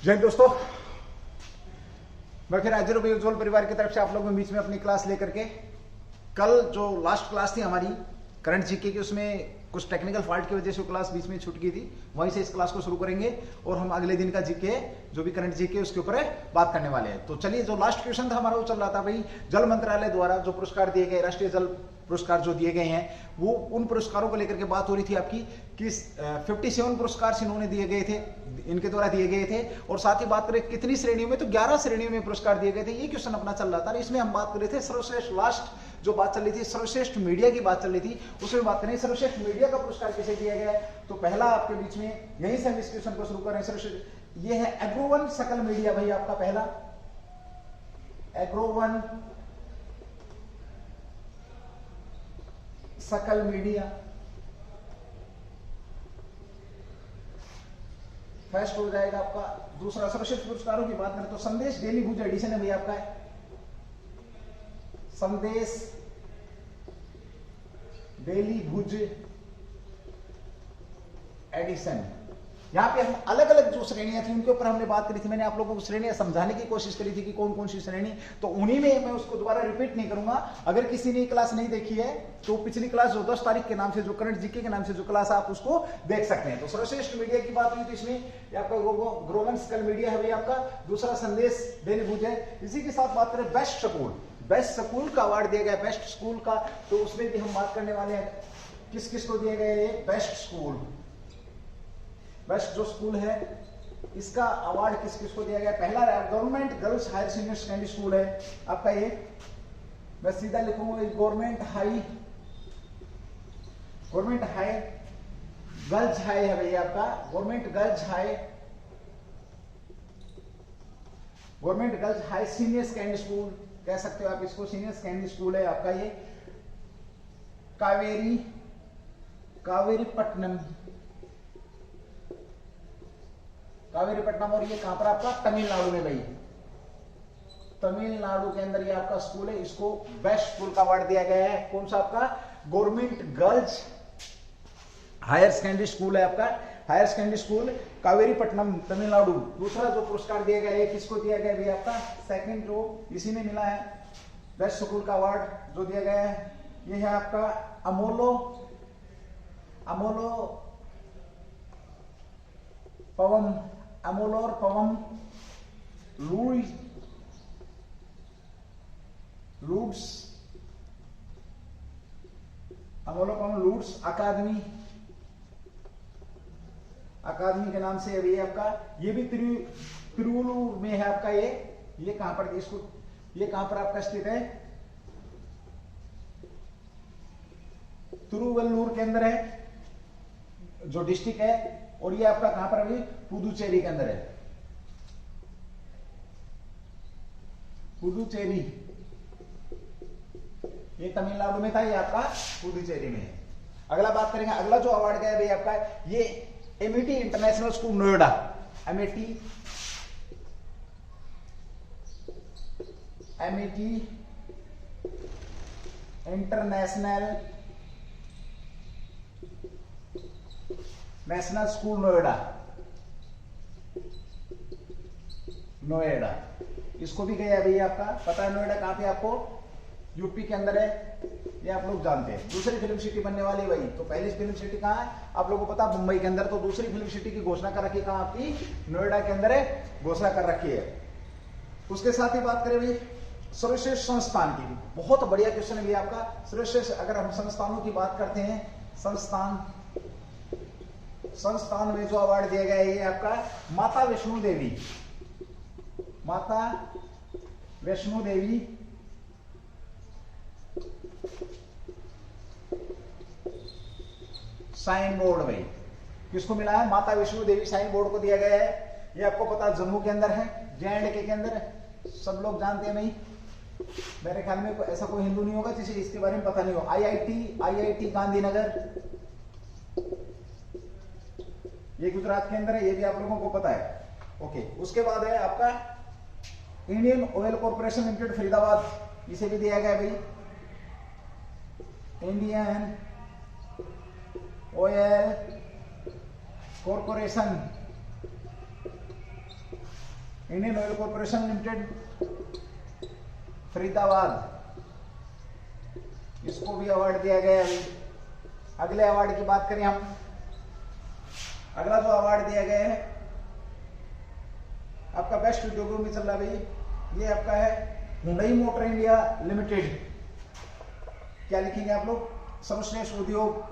जय हिंद दोस्तों, मैं फिर हाजिर हूं उज्ज्वल परिवार की तरफ से आप लोगों के बीच में अपनी क्लास लेकर के। कल जो लास्ट क्लास थी हमारी करंट जीके की, उसमें कुछ टेक्निकल फॉल्ट की वजह से क्लास बीच में छूट गई थी। वहीं से इस क्लास को शुरू करेंगे और हम अगले दिन का जीके जो भी करंट जीके उसके ऊपर बात करने वाले हैं। तो चलिए, जो लास्ट क्वेश्चन था हमारा वो चल रहा था भाई, जल मंत्रालय द्वारा जो पुरस्कार दिए गए, राष्ट्रीय जल पुरस्कार जो दिए गए हैं, वो उन पुरस्कारों को लेकर के बात हो रही थी आपकी कि 57 पुरस्कार इन्होंने दिए गए थे, इनके द्वारा दिए गए थे। और साथ ही बात करें कितनी श्रेणियों में, तो 11 श्रेणियों में पुरस्कार दिए गए थे। ये क्वेश्चन अपना चल रहा था। इसमें हम बात कर रहे थे सर्वश्रेष्ठ, लास्ट जो बात चल रही थी सर्वश्रेष्ठ मीडिया की बात चल रही थी, उसमें बात करें सर्वश्रेष्ठ मीडिया का पुरस्कार किसे दिया गया है। तो पहला आपके बीच में यहीं से हम इस क्वेश्चन को शुरू कर रहे हैं। सर्वश्रेष्ठ ये है एग्रोवन सकल मीडिया, भाई आपका पहला एग्रोवन सकल मीडिया फर्स्ट हो जाएगा आपका। दूसरा सर्वश्रेष्ठ पुरस्कारों की बात करें तो संदेश डेली भुज एडिशन है भैया आपका है, संदेश डेली भुज एडिशन। यहां पे हम अलग अलग जो श्रेणियां थी उनके ऊपर हमने बात करी थी। मैंने आप लोगों को श्रेणियां समझाने की कोशिश करी थी कि कौन कौन सी श्रेणी, तो उन्हीं में मैं उसको दोबारा रिपीट नहीं करूंगा। अगर किसी ने क्लास नहीं देखी है तो पिछली क्लास जो 10 तारीख के नाम से, जो करंट जीके के नाम से जो क्लास आप उसको देख सकते हैं। तो सर्वश्रेष्ठ मीडिया की बात हुई तो इसमें आपका ग्रोवन सकल मीडिया है भैया आपका। दूसरा संदेश डेली भुज है। इसी के साथ बात करें बेस्ट स्कूल, बेस्ट स्कूल का अवार्ड दिया गया बेस्ट स्कूल का, तो उसमें भी हम बात करने वाले हैं किस किस को दिया गया है। बेस्ट स्कूल, बेस्ट जो स्कूल है इसका अवार्ड किस किस को दिया गया। पहला government girls higher senior secondary school है आपका ये, मैं सीधा लिखूंगा गवर्नमेंट हाई गर्ल्स हाई है भैया आपका, government girls high senior secondary school कह सकते हो आप इसको, सीनियर सेकेंडरी स्कूल है आपका ये। कावेरीपट्टनम, और ये कहां पर आपका तमिलनाडु में भाई, तमिलनाडु के अंदर ये आपका स्कूल है। इसको बेस्ट स्कूल का अवार्ड दिया गया है। कौन सा आपका government girls higher secondary school है आपका, higher secondary school Kaveripattinam Tamil Nadu. दूसरा जो पुरस्कार दिया गया है किसको दिया गया है आपका, सेकंड जो इसी में मिला है बेस्ट स्कूल का अवार्ड जो दिया गया है, ये है आपका अमोलो पवम लूड्स अकादमी के नाम से अभी आपका। ये भी तिरुवल्लुर में है आपका ये कहां पर, इसको ये कहां पर आपका स्थित है, तिरुवल्लुर के अंदर है जो डिस्ट्रिक्ट है। और ये आपका कहां पर अभी पुदुचेरी के अंदर है, पुदुचेरी, ये तमिलनाडु में था, ये आपका पुदुचेरी में है। अगला बात करेंगे, अगला जो अवार्ड गया भाई आपका ये Amity international school Noida, Amity international school Noida, इसको भी गया है भैया आपका। पता है नोएडा कहां पे आपको, यूपी के अंदर है, ये आप लोग जानते हैं। दूसरी फिल्म सिटी बनने वाली भाई, तो पहली फिल्म सिटी कहां है आप लोगों को पता, मुंबई के अंदर। तो दूसरी फिल्म सिटी की घोषणा कर रखी है कहां आपकी, नोएडा के अंदर है, घोषणा कर रखी है। उसके साथ ही बात करें भाई सर्वश्रेष्ठ संस्थान की, बहुत बढ़िया क्वेश्चन है भैया आपका। सर्वश्रेष्ठ अगर हम संस्थानों की बात करते हैं, संस्थान में जो अवार्ड दिया गया है ये आपका माता वैष्णो देवी साइन बोर्ड भाई, किसको मिला है, माता वैष्णो देवी साइन बोर्ड को दिया गया है। ये आपको पता जम्मू के अंदर है, JNK के अंदर है, सब लोग जानते हैं नहीं, मेरे ख्याल में ऐसा कोई हिंदू नहीं होगा जिसे इसके बारे में पता नहीं हो। IIT गांधीनगर, ये गुजरात के अंदर है, ये भी आप लोगों को पता है। ओके, उसके बाद है आपका Indian oil corporation limited Faridabad, इसे भी दिया गया भाई, Indian oil corporation Indian oil corporation limited Faridabad, इसको भी अवार्ड दिया गया है। अगले अवार्ड की बात करें हम, अगला जो अवार्ड दिया गया है आपका बेस्ट उद्योगों में चल रहा है भाई, ये आपका है हुंडई मोटर इंडिया लिमिटेड। क्या लिखेंगे आप लोग? सर्वश्रेष्ठ उद्योग,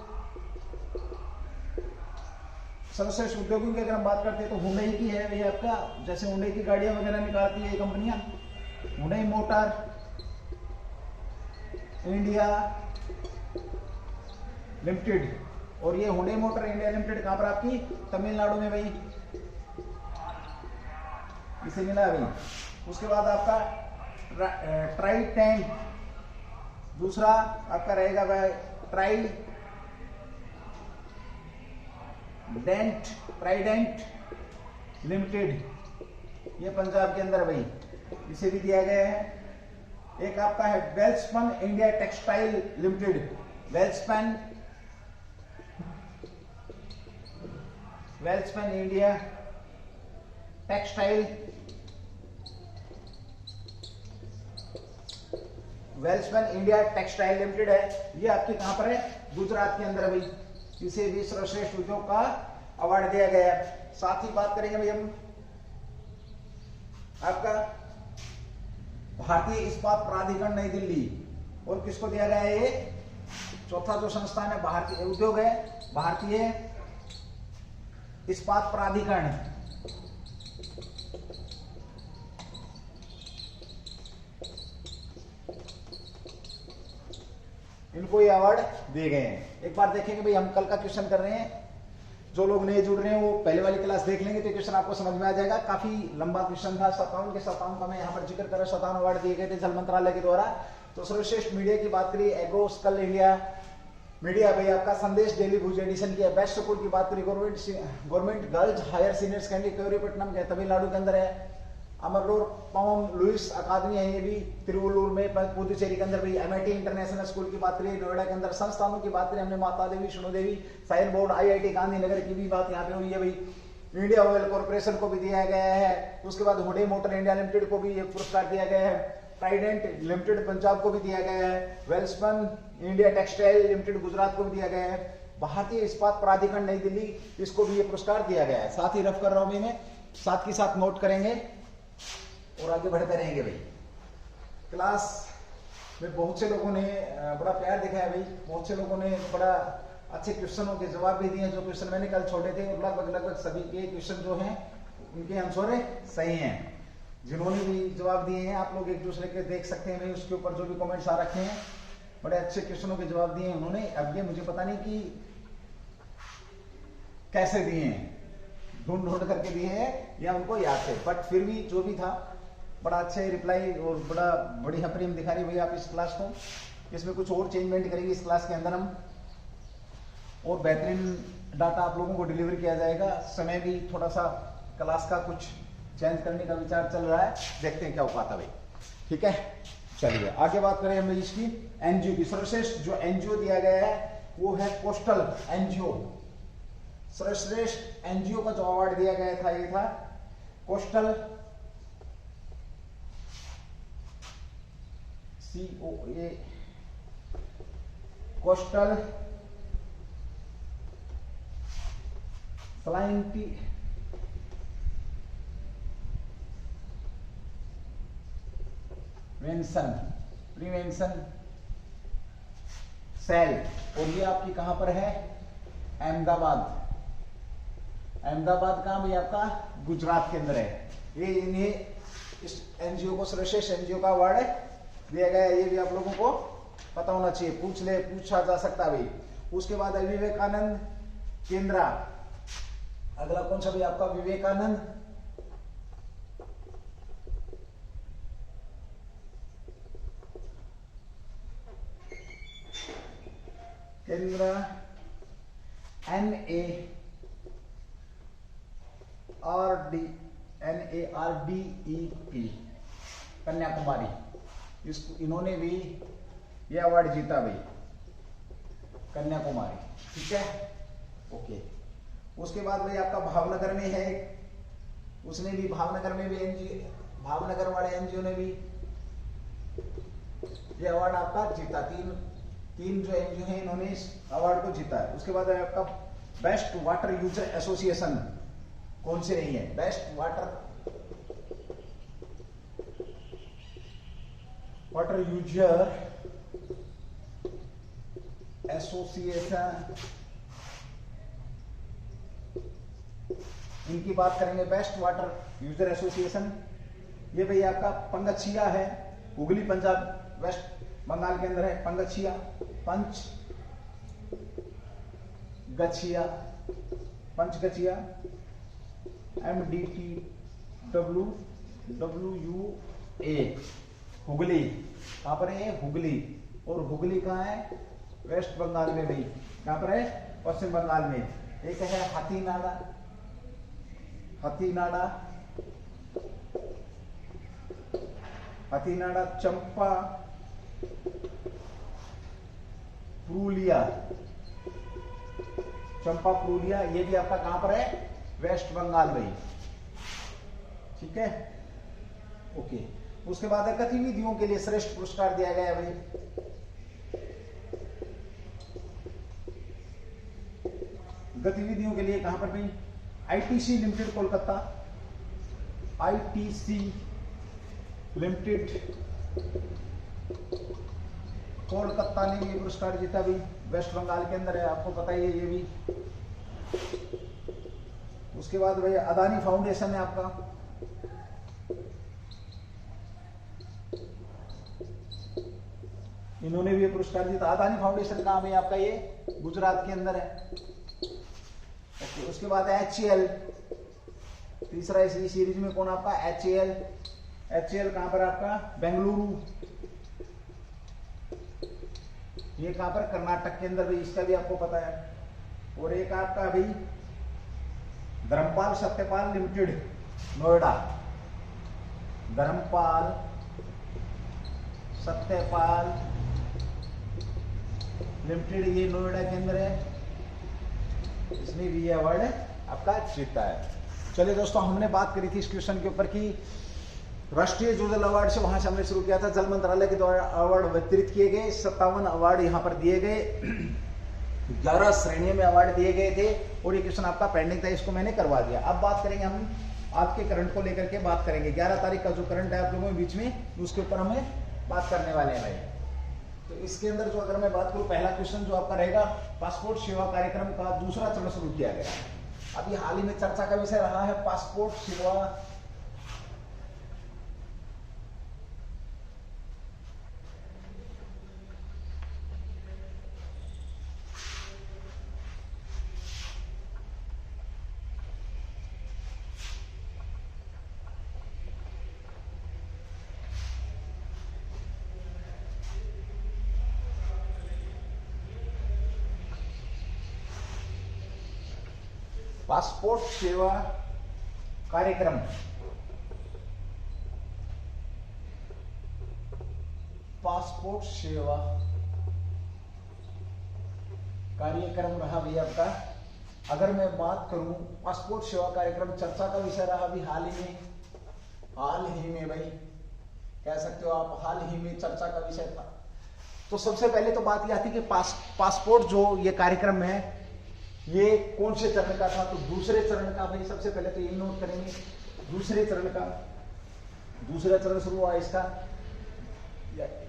सर्वश्रेष्ठ उद्योगों की अगर हम बात करते हैं तो हुंडई की है ये आपका, जैसे हुंडई की गाड़ियां वगैरह निकालती है ये कंपनियां, हुंडई मोटर इंडिया लिमिटेड। और ये हुंडई मोटर इंडिया लिमिटेड कहां पर आपकी? तमिलनाडु में भाई, इसे मिला भाई। उसके बाद आपका ट्राई टैंक, दूसरा आपका रहेगा भाई ट्राइडेंट लिमिटेड, ये पंजाब के अंदर भाई, इसे भी दिया गया है। एक आपका है Welspun India textile limited, Welspun India textile, Welspun India textile limited है, ये आपके कहां पर है? गुजरात के अंदर भाई, इसे भी सर्वश्रेष्ठ उद्योग का अवार्ड दिया गया है। साथ ही बात करेंगे भाई हम आपका भारतीय इस्पात प्राधिकरण नई दिल्ली, और किसको दिया गया है? ये चौथा जो संस्थान है भारतीय उद्योग है, भारतीय इस्पात प्राधिकरण, इनको ये अवार्ड दिए गए हैं। एक बार देखेंगे भाई, हम कल का क्वेश्चन कर रहे हैं, जो लोग नए जुड़ रहे हैं वो पहले वाली क्लास देख लेंगे तो क्वेश्चन आपको समझ में आ जाएगा। काफी लंबा क्वेश्चन था, 57 के 57 का मैं यहाँ पर जिक्र कर रहा, 57 अवार्ड दिए गए थे जल मंत्रालय के द्वारा। तो सर्वश्रेष्ठ मीडिया की बात करिए, एग्रो स्कल इंडिया मीडिया भाई आपका संदेश डेली भुज एडिशन की है। बेस्ट स्कूल की बात करिए, government girls higher senior secondary Kavaripattanam के तमिलनाडु के अंदर है। अमरलोर पवन लुइस अकादमी है, ये भी तिरुवल्लुर में पुदुचेरी के अंदर भाई। एमआईटी इंटरनेशनल स्कूल की बात करिए, नोएडा के अंदर। संस्थानों की बात करें हमने, माता देवी, सुनो देवी, साइन बोर्ड, आईआईटी गांधीनगर की भी बात यहाँ पे हुई है भाई। इंडिया ऑयल कॉर्पोरेशन को भी दिया गया है। उसके बाद हुंडई मोटर इंडिया लिमिटेड को भी ये पुरस्कार दिया गया है। ट्राइडेंट लिमिटेड पंजाब को भी दिया गया है। Welspun India textile limited Gujarat को भी दिया गया है। भारतीय इस्पात प्राधिकरण नई दिल्ली, इसको भी ये पुरस्कार दिया गया है। साथ ही रफ कर रहा हूं मैं, साथ के साथ नोट करेंगे और आगे बढ़ते रहेंगे भाई। क्लास में बहुत से लोगों ने बड़ा प्यार दिखाया भाई, बहुत से लोगों ने बड़ा अच्छे क्वेश्चनों के जवाब भी दिए। जो क्वेश्चन मैंने कल छोड़े थे और लगभग सभी के क्वेश्चन जो हैं उनके आंसर सही हैं। जिन्होंने भी जवाब दिए हैं आप लोग एक दूसरे के देख सकते हैं भाई, उसके ऊपर जो भी कमेंट्स आ रखे हैं, बड़े अच्छे क्वेश्चनों के जवाब दिए हैं उन्होंने। अब ये मुझे पता नहीं कि कैसे दिए हैं, ढूंढ करके दिए हैं या उनको याद थे, बट फिर भी जो भी था बड़ा अच्छे रिप्लाई और बड़ा बढ़िया प्रेम दिखा रही भैया आप इस क्लास को। इसमें कुछ और चेंजमेंट करेंगे इस क्लास के अंदर हम, और बेहतरीन डाटा आप लोगों को डिलीवर किया जाएगा। समय भी थोड़ा सा क्लास का कुछ चेंज करने का विचार चल रहा है, देखते हैं क्या हो पाता भाई। ठीक है, चलिए आगे बात करें हम इसकी एनजीओ की। सर्वश्रेष्ठ जो एनजीओ दिया गया है वो है कोस्टल एनजीओ। सर्वश्रेष्ठ एनजीओ का जो अवार्ड दिया गया था ये था coastal COA, coastal prevention cell, और ये आपकी कहां पर है? अहमदाबाद। अहमदाबाद कहां भाई आपका? गुजरात के अंदर है। ये इन्हें इस एनजीओ को सर्वश्रेष्ठ एनजीओ का अवार्ड दिया गया है, ये भी आप लोगों को पता होना चाहिए, पूछा जा सकता है भाई। उसके बाद है विवेकानंद केंद्र। अगला कौन सा भाई आपका? विवेकानंद केंद्र, NARDEP कन्याकुमारी। इसको इन्होंने भी ये अवार्ड जीता भाई, कन्याकुमारी। ठीक है, ओके। उसके बाद भाई आपका भावनगर में है उसने भी भावनगर में भी एनजीओ, भावनगर वाले एनजीओ ने भी ये अवार्ड आपका जीता। तीन जो एनजीओ है इन्होंने इस अवार्ड को जीता है। उसके बाद है आपका बेस्ट वाटर यूजर एसोसिएशन, कौन से नहीं है, बेस्ट वाटर यूजर एसोसिएशन, इनकी बात करेंगे। बेस्ट वाटर यूजर एसोसिएशन ये भाई आपका पंगछिया है, हुगली पंजाब वेस्ट बंगाल के अंदर है। पंगछिया, पंचगछिया MDTWA हुगली, कहां पर है हुगली, और हुगली कहां है, वेस्ट बंगाल में भाई, कहां पर है, पश्चिम बंगाल में। एक है हथीनाड़ा, चंपा पुरुलिया, ये भी आपका कहां पर है, वेस्ट बंगाल में। ठीक है, ओके। उसके बाद है गतिविधियों के लिए श्रेष्ठ पुरस्कार दिया गया है भाई। गतिविधियों के लिए कहां पर भाई, ITC limited Kolkata, ITC limited Kolkata ने ये पुरस्कार जीता भी, वेस्ट बंगाल के अंदर है, आपको पता ही है ये भी। उसके बाद भाई अदानी फाउंडेशन है आपका, इन्होंने भी ये पुरस्कार जीता। अदानी फाउंडेशन काम है आपका, ये गुजरात के अंदर है। ओके, उसके बाद HAL, तीसरा इसी सीरीज में कौन आपका, HAL कहां पर आपका, बेंगलुरु, ये कहां पर, कर्नाटक के अंदर भी, इसका भी आपको पता है। और एक आपका अभी धर्मपाल सत्यपाल लिमिटेड नोएडा, धर्मपाल सत्यपाल लिमिटेड, ये नोएडा के अंदर है, इसने भी ये अवार्ड आपका जीता है। चलिए दोस्तों, हमने बात करी थी इस क्वेश्चन के ऊपर कि राष्ट्रीय जोजल अवार्ड से, वहां से हमने शुरू किया था। जल मंत्रालय के द्वारा अवार्ड वितरित किए गए, 57 अवार्ड यहां पर दिए गए, 11 श्रेणियों में अवार्ड दिए गए थे, और ये क्वेश्चन आपका पेंडिंग था, इसको मैंने करवा दिया। अब बात करेंगे हम आज के करंट को लेकर के बात करेंगे। 11 तारीख का जो करंट है आप लोगों के बीच में, उसके ऊपर हमें बात करने वाले हैं भाई। तो इसके अंदर जो अगर मैं बात करूं, पहला क्वेश्चन जो आपका रहेगा, पासपोर्ट सेवा कार्यक्रम का दूसरा चरण शुरू किया गया। अभी हाल ही में चर्चा का विषय रहा है पासपोर्ट सेवा पासपोर्ट सेवा कार्यक्रम, पासपोर्ट सेवा कार्यक्रम रहा भैया आपका। अगर मैं बात करूं, पासपोर्ट सेवा कार्यक्रम चर्चा का विषय रहा अभी हाल ही में भाई, कह सकते हो आप, हाल ही में चर्चा का विषय था। तो सबसे पहले तो बात यह आती कि पासपोर्ट जो ये कार्यक्रम है, ये कौन से चरण का था, तो दूसरे चरण का भाई। सबसे पहले तो ये नोट करेंगे, दूसरे चरण का, दूसरा चरण शुरू हुआ इसका,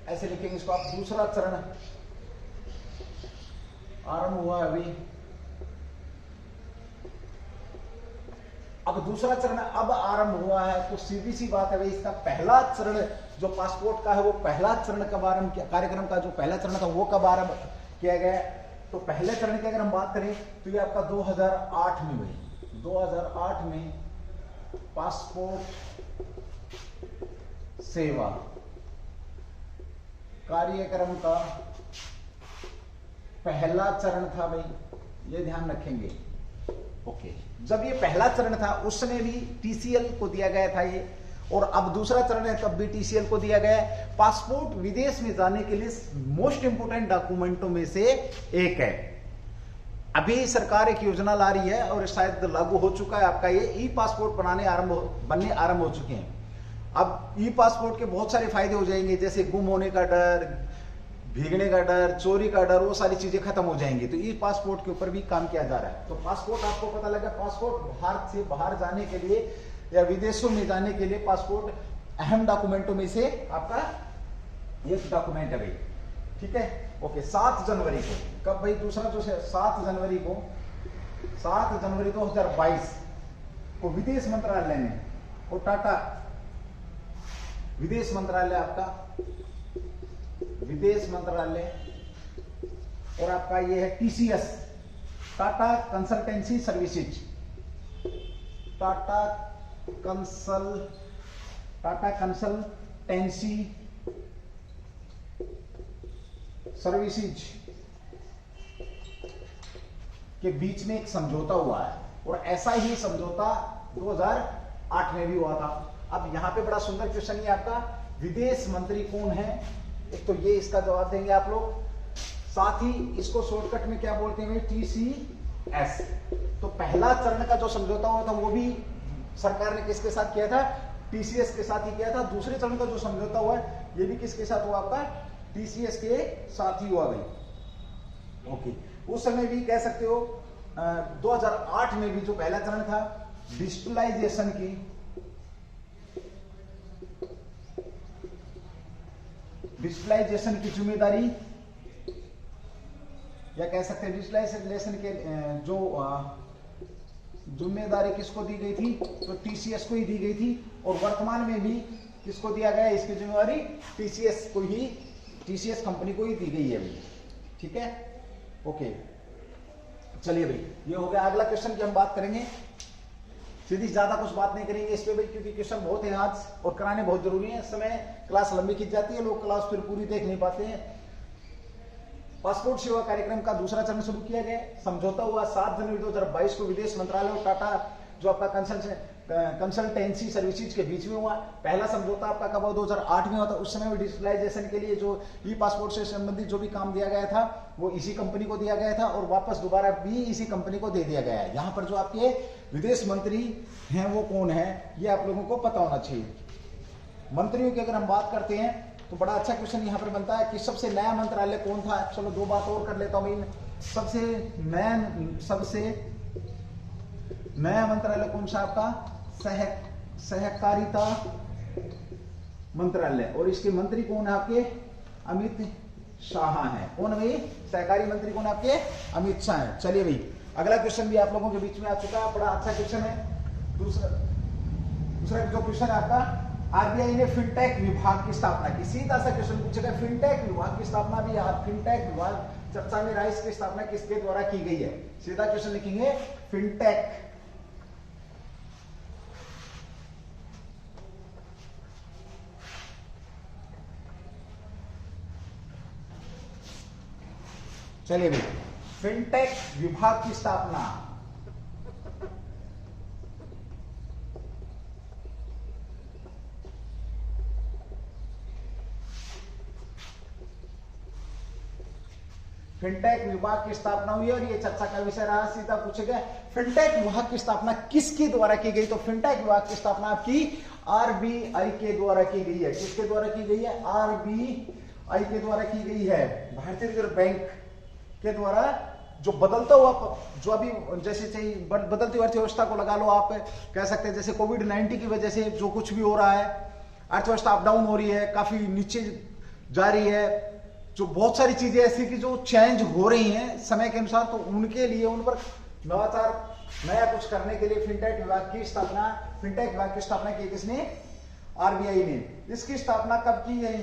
ऐसे लिखेंगे इसको आप, दूसरा चरण आरंभ हुआ अभी। अब दूसरा चरण अब आरंभ हुआ है, तो सीधी सी बात है भाई, इसका पहला चरण जो पासपोर्ट का है, वो पहला चरण कब आरंभ किया, कार्यक्रम का जो पहला चरण था वो कब आरंभ किया गया। तो पहले चरण की अगर हम बात करें तो ये आपका 2008 में हुई, 2008 में पासपोर्ट सेवा कार्यक्रम का पहला चरण था भाई, ये ध्यान रखेंगे। ओके, जब ये पहला चरण था उस समय भी टीसीएल को दिया गया था ये, और अब दूसरा चरण है तब भी टीसीएल को दिया गया है। पासपोर्ट विदेश में जाने के लिए मोस्ट इंपोर्टेंट डॉक्यूमेंटों में से एक है। अभी सरकार एक योजना ला रही है और शायद लागू हो चुका है आपका, ये ई पासपोर्ट बनने आरंभ हो चुके हैं। अब ई पासपोर्ट के बहुत सारे फायदे हो जाएंगे, जैसे गुम होने का डर, भीगने का डर, चोरी का डर, वो सारी चीजें खत्म हो जाएंगी। तो ई पासपोर्ट के ऊपर भी काम किया जा रहा है। तो पासपोर्ट आपको पता लगा, पासपोर्ट भारत से बाहर जाने के लिए या विदेशों में जाने के लिए पासपोर्ट अहम डॉक्यूमेंटों में से आपका एक डॉक्यूमेंट है भाई, ठीक है। ओके, 7 जनवरी को, कब भाई, दूसरा जो है 7 जनवरी 2022 को विदेश मंत्रालय ने, और टाटा विदेश मंत्रालय, आपका विदेश मंत्रालय, और आपका ये है TCS, Tata consultancy services, Tata consultancy services के बीच में एक समझौता हुआ है, और ऐसा ही समझौता 2008 में भी हुआ था। अब यहां पे बड़ा सुंदर क्वेश्चन है आपका, विदेश मंत्री कौन है? एक तो ये इसका जवाब देंगे आप लोग, साथ ही इसको शॉर्टकट में क्या बोलते हैं, TCS। तो पहला चरण का जो समझौता हुआ था वो भी सरकार ने किसके साथ किया था? TCS के साथ ही किया था। दूसरे चरण का जो समझौता हुआ है ये भी किसके साथ हुआ? आपका TCS के साथ ही हुआ भाई। ओके, उस समय भी कह सकते हो 2008 में भी जो पहला चरण था डिजिटलाइजेशन की जिम्मेदारी, या कह सकते हैं डिजिटलाइजेशन के जो जिम्मेदारी किसको दी गई थी? तो TCS को ही दी गई थी, और वर्तमान में भी किसको दिया गया है इसकी जिम्मेदारी? TCS कंपनी को ही दी गई है भाई, ठीक है। ओके, चलिए भाई, ये हो गया। अगला क्वेश्चन की हम बात करेंगे, सीधी ज्यादा कुछ बात नहीं करेंगे इस पे भाई, क्योंकि क्वेश्चन बहुत है आज और कराने बहुत जरूरी है। इस समय क्लास लंबी खींच जाती है, लोग क्लास फिर पूरी देख नहीं पाते हैं। पासपोर्ट सेवा कार्यक्रम का दूसरा चरण शुरू किया गया, समझौता हुआ 7 जनवरी 2022 को विदेश मंत्रालय और टाटा जो आपका कंसल्टेंसी सर्विसेज के बीच में हुआ। पहला समझौता आपका कब हुआ? 2008 में हुआ था। उस समय में डिजिटलाइजेशन के लिए जो ई पासपोर्ट से संबंधित जो भी काम दिया गया था वो इसी कंपनी को दिया गया था, और वापस दोबारा भी इसी कंपनी को दे दिया गया है। यहाँ पर जो आपके विदेश मंत्री हैं वो कौन है, ये आप लोगों को पता होना चाहिए। मंत्रियों की अगर हम बात करते हैं तो बड़ा अच्छा क्वेश्चन यहाँ पर बनता है कि सबसे नया मंत्रालय कौन था। चलो 2 बात और कर लेता हूं। सबसे नया मंत्रालय कौन सा? आपका सहकारिता मंत्रालय, और इसके मंत्री कौन है? आपके अमित शाह हैं। कौन भाई? सहकारी मंत्री कौन है आपके? अमित शाह है। चलिए भाई, अगला क्वेश्चन भी आप लोगों के बीच में आ चुका है, बड़ा अच्छा क्वेश्चन है। दूसरा जो क्वेश्चन है आपका, RBI ने फिनटेक विभाग की स्थापना की। सीधा सा क्वेश्चन पूछेगा, फिनटेक विभाग की स्थापना भी यार, फिनटेक विभाग चर्चा में रहा, इसकी स्थापना किसके द्वारा की गई है? सीधा क्वेश्चन लिखेंगे, फिनटेक। चलिए भाई, फिनटेक विभाग की स्थापना फिनटेक विभाग की स्थापना हुई और ये चर्चा का विषय रहा। सीधा पूछेगा, फिनटेक विभाग की स्थापना किसके द्वारा की गई? तो फिनटेक विभाग की स्थापना आपकी RBI के द्वारा की गई है। किसके द्वारा की गई है? RBI के द्वारा की गई है, भारतीय रिजर्व बैंक के द्वारा। जो बदलता हुआ, जो अभी जैसे बदलती अर्थव्यवस्था को लगा लो, आप कह सकते हैं जैसे कोविड-19 की वजह से जो कुछ भी हो रहा है, अर्थव्यवस्था अप डाउन हो रही है, काफी नीचे जा रही है, जो बहुत सारी चीजें ऐसी कि जो चेंज हो रही हैं समय के अनुसार, तो उनके लिए, उन पर नवाचार, नया कुछ करने के लिए फिनटेक विभाग की स्थापना की किसने? RBI ने। इसकी स्थापना कब की है?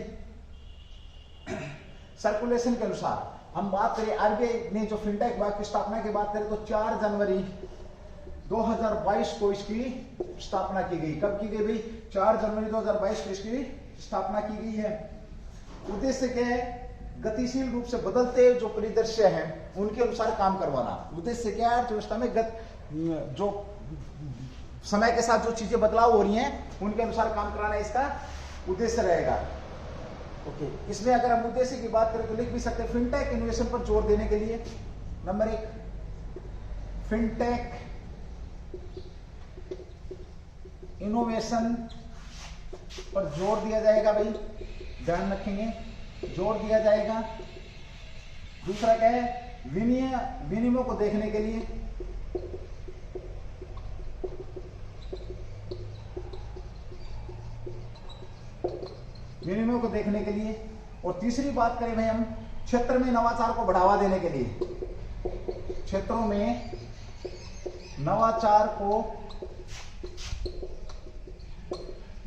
सर्कुलेशन के अनुसार हम बात करें, RBI ने जो फिनटेक विभाग की स्थापना की बात करें तो 4 जनवरी 2022 को इसकी स्थापना की गई। कब की गई भाई? 4 जनवरी 2022 को इसकी स्थापना की गई है। उद्देश्य क्या है? गतिशील रूप से बदलते जो परिदृश्य हैं उनके अनुसार काम करवाना। उद्देश्य क्या है? अर्थव्यवस्था में जो समय के साथ जो चीजें बदलाव हो रही हैं उनके अनुसार काम कराना इसका उद्देश्य रहेगा। ओके, इसमें अगर हम उद्देश्य की बात करें तो लिख भी सकते हैं, फिनटेक इनोवेशन पर जोर देने के लिए, नंबर 1 फिनटेक इनोवेशन पर जोर दिया जाएगा भाई, ध्यान रखेंगे, जोर दिया जाएगा। दूसरा क्या है, विनिमय को देखने के लिए, विनिमय को देखने के लिए। और तीसरी बात करें भाई हम, क्षेत्र में नवाचार को बढ़ावा देने के लिए, क्षेत्रों में नवाचार को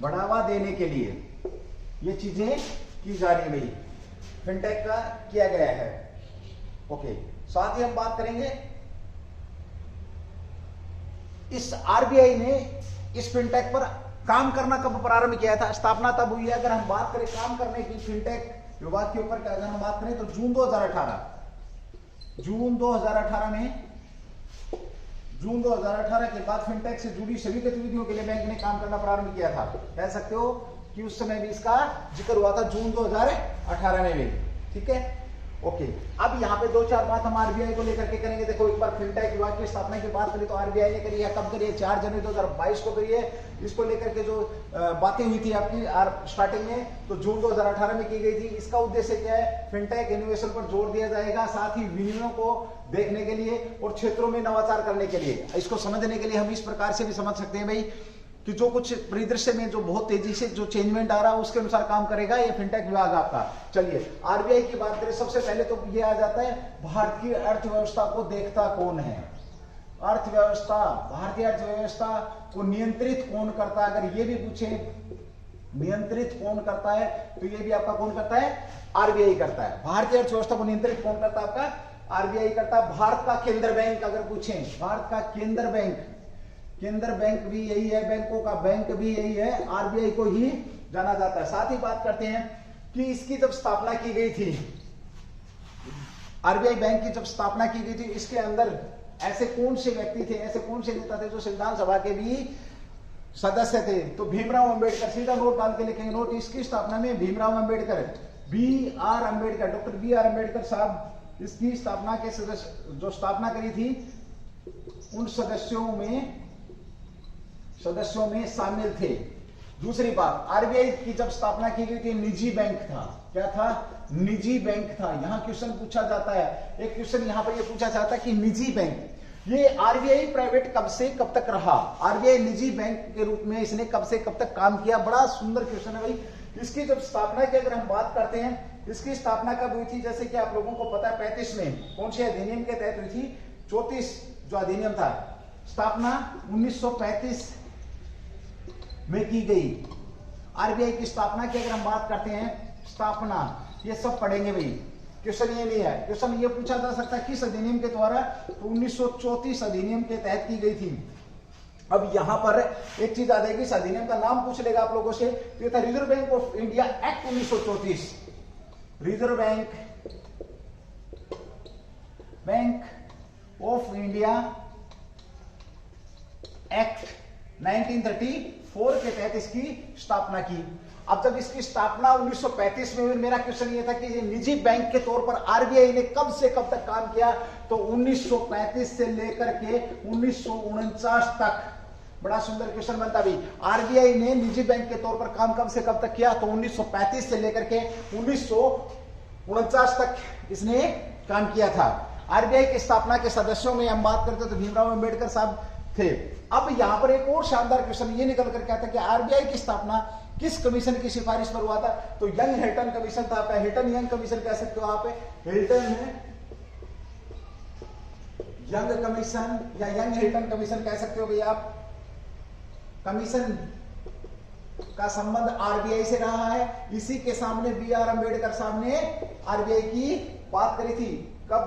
बढ़ावा देने के लिए ये चीजें की जा रही है भाई, फिनटेक का किया गया है। ओके, साथ ही हम बात करेंगे इस आरबीआई ने इस फिनटेक पर काम करना कब प्रारंभ किया था, स्थापना तब हुई है। अगर हम बात करें काम करने की फिनटेक विभाग के ऊपर, अगर हम बात करें तो जून 2018 के बाद फिनटेक से जुड़ी सभी गतिविधियों के लिए बैंक ने काम करना प्रारंभ किया था। कह सकते हो कि उस समय भी इसका जिक्र हुआ था जून 2018 में भी, ठीक है। ओके, अब यहाँ पे दो चार बात हम आरबीआई को लेकर के करेंगे। देखो, एक बार फिनटेक विभाग की स्थापना की बात करें तो आरबीआई ने करी है, कब करी है, 4 जनवरी 2022 को करी है। इसको लेकर के जो बातें हुई थी आपकी स्टार्टिंग में, तो जून 2018 में की गई थी। इसका उद्देश्य क्या है, फिनटेक इनोवेशन पर जोर दिया जाएगा, साथ ही विनिमय को देखने के लिए और क्षेत्रों में नवाचार करने के लिए। इसको समझने के लिए हम इस प्रकार से भी समझ सकते हैं भाई कि जो कुछ परिदृश्य में जो बहुत तेजी से जो चेंजमेंट आ रहा है उसके अनुसार काम करेगा ये फिनटेक विभाग आपका। चलिए आरबीआई की बात करें, सबसे पहले तो ये आ जाता है, भारतीय अर्थव्यवस्था को देखता कौन है, अर्थव्यवस्था, भारतीय अर्थव्यवस्था को नियंत्रित कौन करता है। अगर ये भी पूछे नियंत्रित कौन करता है तो ये भी आपका कौन करता है, आरबीआई करता है। भारतीय अर्थव्यवस्था को नियंत्रित कौन करता है, आपका आरबीआई करता है। भारत का केंद्र बैंक अगर पूछे, भारत का केंद्र बैंक भी यही है, बैंकों का बैंक भी यही है, आरबीआई को ही जाना जाता है। साथ ही बात करते हैं कि इसकी जब स्थापना की गई थी, आरबीआई बैंक की जब स्थापना की गई थी, इसके अंदर ऐसे कौन से व्यक्ति थे, ऐसे कौन से नेता थे जो संविधान सभा के भी सदस्य थे। तो भीमराव अंबेडकर, सीधा नोट डाल के लिखेंगे नोट, इसकी स्थापना में Bhimrao Ambedkar, B.R. Ambedkar, doctor B.R. Ambedkar साहब इसकी स्थापना के सदस्य, जो स्थापना करी थी उन सदस्यों में शामिल थे। दूसरी बात, आरबीआई की जब स्थापना की गई थी निजी बैंक था। क्या था, निजी बैंक था। यहां क्वेश्चन पूछा जाता है, एक क्वेश्चन यहां पर यह पूछा जाता है कि निजी बैंक, ये आरबीआई प्राइवेट कब से कब तक रहा, आरबीआई निजी बैंक के रूप में इसने कब से कब तक काम किया। बड़ा सुंदर क्वेश्चन है भाई। इसकी जब स्थापना की अगर हम बात करते हैं, इसकी स्थापना कब हुई थी, जैसे कि आप लोगों को पता है 35 में कौन से अधिनियम के तहत हुई थी, 34 जो अधिनियम था, स्थापना 1935 में की गई। आरबीआई की स्थापना की अगर हम बात करते हैं, स्थापना, ये सब पढ़ेंगे भाई, क्वेश्चन ये नहीं है। क्वेश्चन ये पूछा जा सकता है किस अधिनियम के द्वारा, तो 1934 अधिनियम के तहत की गई थी। अब यहां पर एक चीज आ जाएगी, इस अधिनियम का नाम पूछ लेगा आप लोगों से, तो ये था reserve bank of India act 1934, reserve bank of India act 1934 के तहत इसकी स्थापना की। अब जब इसकी स्थापना 1935 में हुई, मेरा क्वेश्चन ये था कि ये निजी बैंक के तौर पर आरबीआई ने कब से कब तक काम किया, तो 1935 से लेकर के 1949 तक। बड़ा सुंदर क्वेश्चन बनता भी, आरबीआई ने निजी बैंक के तौर पर काम कब से कब तक किया, तो 1935 से लेकर के 1949 तक इसने काम किया था। आरबीआई की स्थापना के सदस्यों में हम बात करते तो भीमराव अंबेडकर साहब थे। अब यहां पर एक और शानदार क्वेश्चन ये निकल कर क्या था कि आरबीआई की स्थापना किस कमीशन की सिफारिश पर हुआ था, तो यंग हिल्टन कमीशन था। हिल्टन यंग कमीशन कह सकते हो आप, हिल्टन यंग कमीशन या यंग हिल्टन कमीशन कह सकते हो भैया आप। कमीशन का संबंध आरबीआई से रहा है। इसी के सामने B.R. अम्बेडकर साहब ने आरबीआई की बात करी थी, कब,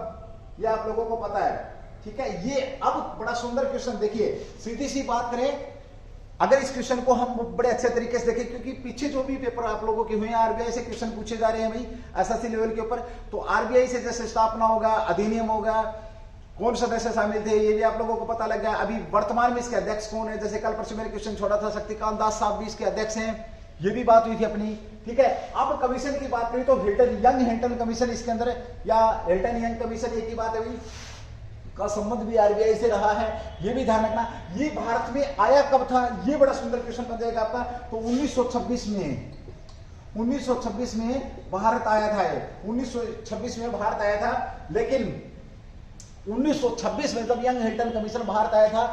ये आप लोगों को पता है, ठीक है। ये अब बड़ा सुंदर क्वेश्चन देखिए, सीधी सी बात करें, अगर इस क्वेश्चन को हम बड़े अच्छे तरीके से देखें, क्योंकि पीछे जो भी पेपर आप लोगों के हुए हैं आरबीआई से क्वेश्चन पूछे जा रहे हैं भाई एसएससी लेवल के ऊपर, तो आरबीआई से जैसे स्थापना होगा, अधिनियम होगा, कौन सदस्य शामिल थे, ये भी आप लोगों को पता लग गया। अभी वर्तमान में इसके अध्यक्ष कौन है, जैसे कल परसों मैंने क्वेश्चन छोड़ा था, शक्तिकांत दास साहब भी इसके अध्यक्ष हैं, ये भी बात हुई थी अपनी, ठीक है। अब कमीशन की बात करें तो हिल्टन यंग हिल्टन कमीशन इसके अंदर, या हिल्टन यंग कमीशन, एक ही बात है भाई, का संबंध भी आरबीआई से रहा है, ये भी ध्यान रखना। ये भारत में आया कब था, ये बड़ा सुंदर क्वेश्चन बन जाएगा आपका। तो 1926 में भारत आया था, 1926 में भारत आया था। लेकिन 1926 में जब यंग हिल्टन कमीशन भारत आया था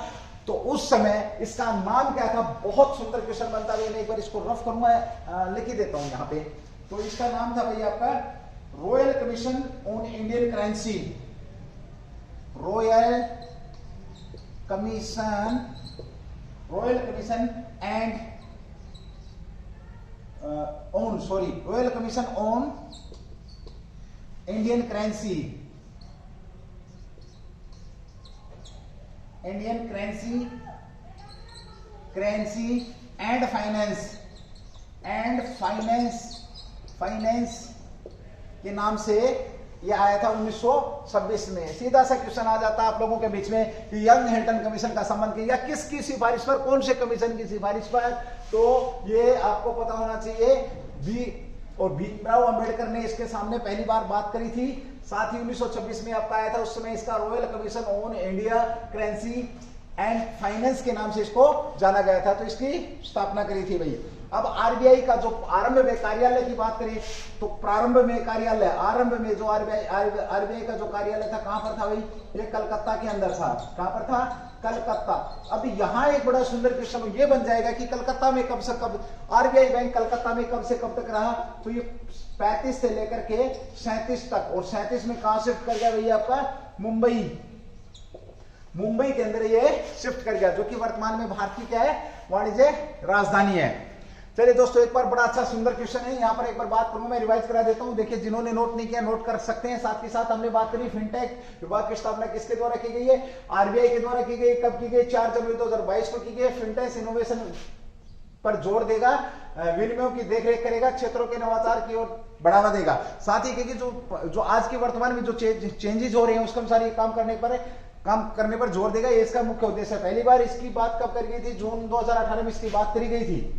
तो उस समय इसका नाम क्या था, बहुत सुंदर क्वेश्चन बनता है। मैं एक बार इसको रफ करूंगा, लिख ही देता हूं यहां पे। तो इसका नाम था भैया आपका royal commission on Indian currency, royal commission and royal commission on Indian currency and finance के नाम से ये आया था 1926 में। सीधा सा क्वेश्चन आ जाता है आप लोगों के बीच में कि यंग हिल्टन कमीशन का संबंध किया किसकी सिफारिश पर, कौन से कमीशन की सिफारिश पर। तो ये आपको पता होना चाहिए, भीमराव अंबेडकर ने इसके सामने पहली बार बात करी थी। साथ ही 1926 में आपका आया था, उस समय इसका royal commission on India currency and finance के नाम से इसको जाना गया था। तो इसकी स्थापना करी थी भाई। अब आरबीआई का जो आरंभ में कार्यालय की बात करें तो आरंभ में जो आरबीआई का जो कार्यालय था कहां पर था भाई, ये कलकत्ता के अंदर था। कहां पर था, कलकत्ता। अब यहां एक बड़ा सुंदर क्वेश्चन ये बन जाएगा कि कलकत्ता में कब से कब आरबीआई बैंक कलकत्ता में कब से कब तक रहा। तो ये 35 से लेकर के 37 तक, और 37 में कहां शिफ्ट कर गया भैया आपका, मुंबई के अंदर ये शिफ्ट कर गया, जो कि वर्तमान में भारत की क्या है, वाणिज्य राजधानी है। चलिए दोस्तों, एक बार बड़ा अच्छा सुंदर क्वेश्चन है, यहाँ पर एक बार बात करूंगा, मैं रिवाइज करा देता हूँ। देखिए, जिन्होंने नोट नहीं किया नोट कर सकते हैं। साथ ही साथ हमने बात करी फिनटेक विभाग की स्थापना किसके द्वारा की गई है, आरबीआई के द्वारा की गई। कब की गई, 4 जनवरी 2022 को की गई। फिनटेक इनोवेशन पर जोर देगा, विनिमयों की देखरेख करेगा, क्षेत्रों के नवाचार की ओर बढ़ावा देगा। साथ ही क्योंकि जो आज के वर्तमान में जो चेंजेस हो रहे हैं उसके अनुसार ये काम करने पर जोर देगा, ये इसका मुख्य उद्देश्य है। पहली बार इसकी बात कब करी गई थी, जून 2018 में इसकी बात करी गई थी।